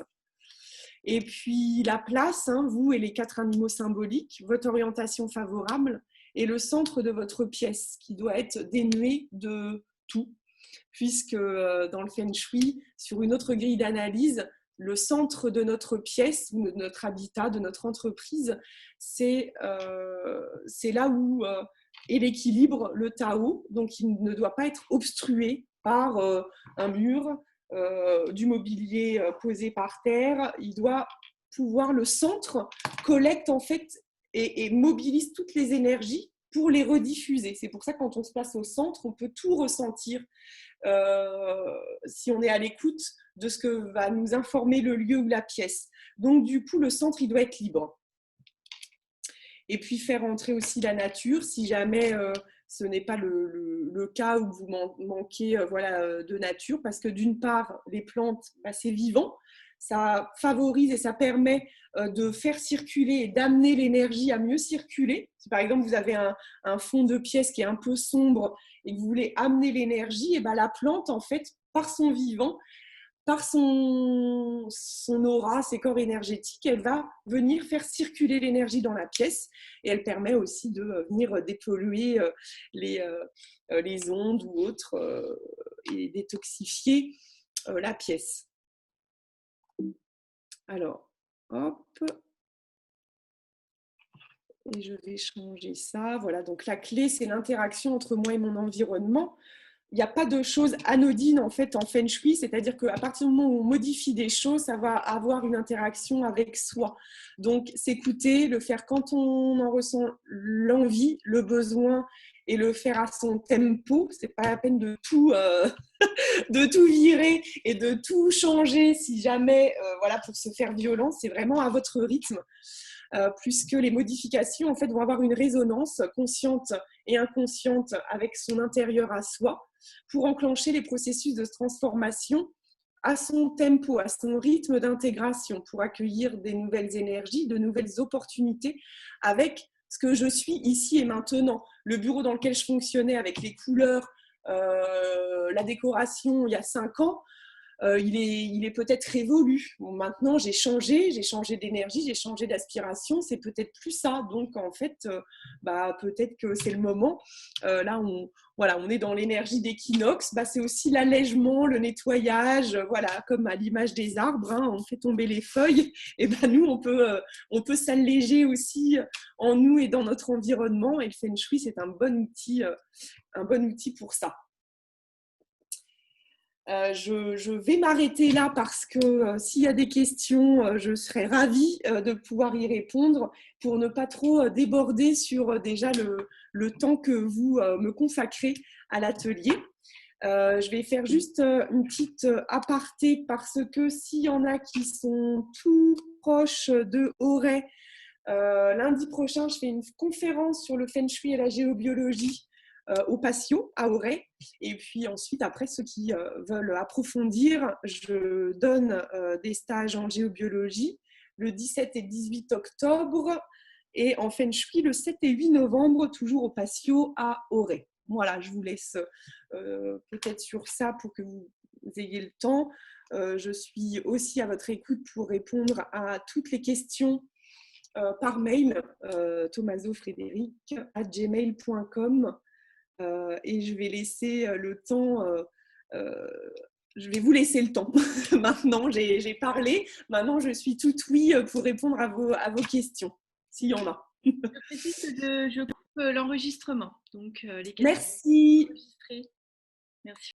Et puis la place, hein, vous et les 4 animaux symboliques, votre orientation favorable et le centre de votre pièce qui doit être dénué de tout. puisque dans le Feng Shui, sur une autre grille d'analyse, le centre de notre pièce, de notre habitat, de notre entreprise, c'est là où est l'équilibre, le Tao. Donc, il ne doit pas être obstrué par un mur, du mobilier posé par terre. Il doit pouvoir, le centre collecte en fait et mobilise toutes les énergies pour les rediffuser. C'est pour ça que quand on se place au centre, on peut tout ressentir si on est à l'écoute de ce que va nous informer le lieu ou la pièce. Donc du coup, le centre, il doit être libre. Et puis faire entrer aussi la nature, si jamais ce n'est pas le cas où vous manquez de nature, parce que d'une part, les plantes, c'est vivant, ça favorise et ça permet de faire circuler et d'amener l'énergie à mieux circuler. Si par exemple vous avez un fond de pièce qui est un peu sombre et que vous voulez amener l'énergie, et la plante, en fait, par son vivant, par son aura, ses corps énergétiques, elle va venir faire circuler l'énergie dans la pièce et elle permet aussi de venir dépolluer les ondes ou autres et détoxifier la pièce. Alors, hop, et je vais changer ça. Voilà, donc la clé, c'est l'interaction entre moi et mon environnement. Il n'y a pas de choses anodines en fait en Feng Shui, c'est-à-dire qu'à partir du moment où on modifie des choses, ça va avoir une interaction avec soi. Donc, s'écouter, le faire quand on en ressent l'envie, le besoin, et le faire à son tempo. C'est pas la peine de tout, de tout virer et de tout changer si jamais, pour se faire violence. C'est vraiment à votre rythme. Puisque les modifications en fait, vont avoir une résonance consciente et inconsciente avec son intérieur à soi pour enclencher les processus de transformation à son tempo, à son rythme d'intégration, pour accueillir des nouvelles énergies, de nouvelles opportunités avec ce que je suis ici et maintenant. Le bureau dans lequel je fonctionnais avec les couleurs, la décoration il y a 5 ans, il est peut-être révolu. Bon, maintenant, j'ai changé d'énergie, j'ai changé d'aspiration, c'est peut-être plus ça. Donc, en fait, peut-être que c'est le moment. Là, on est dans l'énergie d'équinoxe. C'est aussi l'allègement, le nettoyage, comme à l'image des arbres, hein, on fait tomber les feuilles. Et nous, on peut s'alléger aussi en nous et dans notre environnement. Et le Feng Shui, c'est un bon outil pour ça. Je vais m'arrêter là parce que s'il y a des questions, je serais ravie de pouvoir y répondre pour ne pas trop déborder sur déjà le temps que vous me consacrez à l'atelier. Je vais faire juste une petite aparté parce que s'il y en a qui sont tout proches de Auray, lundi prochain, je fais une conférence sur le Feng Shui et la géobiologie au Patio à Auray. Et puis ensuite, après, ceux qui veulent approfondir, je donne des stages en géobiologie le 17 et 18 octobre et en Feng Shui le 7 et 8 novembre, toujours au Patio à Auray. Voilà, je vous laisse peut-être sur ça pour que vous ayez le temps. Je suis aussi à votre écoute pour répondre à toutes les questions par mail, tomasofrédéric@gmail.com. Et je vais laisser le temps, je vais vous laisser le temps. Maintenant, j'ai parlé. Maintenant, je suis toute oui pour répondre à vos questions, s'il y en a. Je coupe l'enregistrement. Donc, les questions Merci. enregistrées. Merci.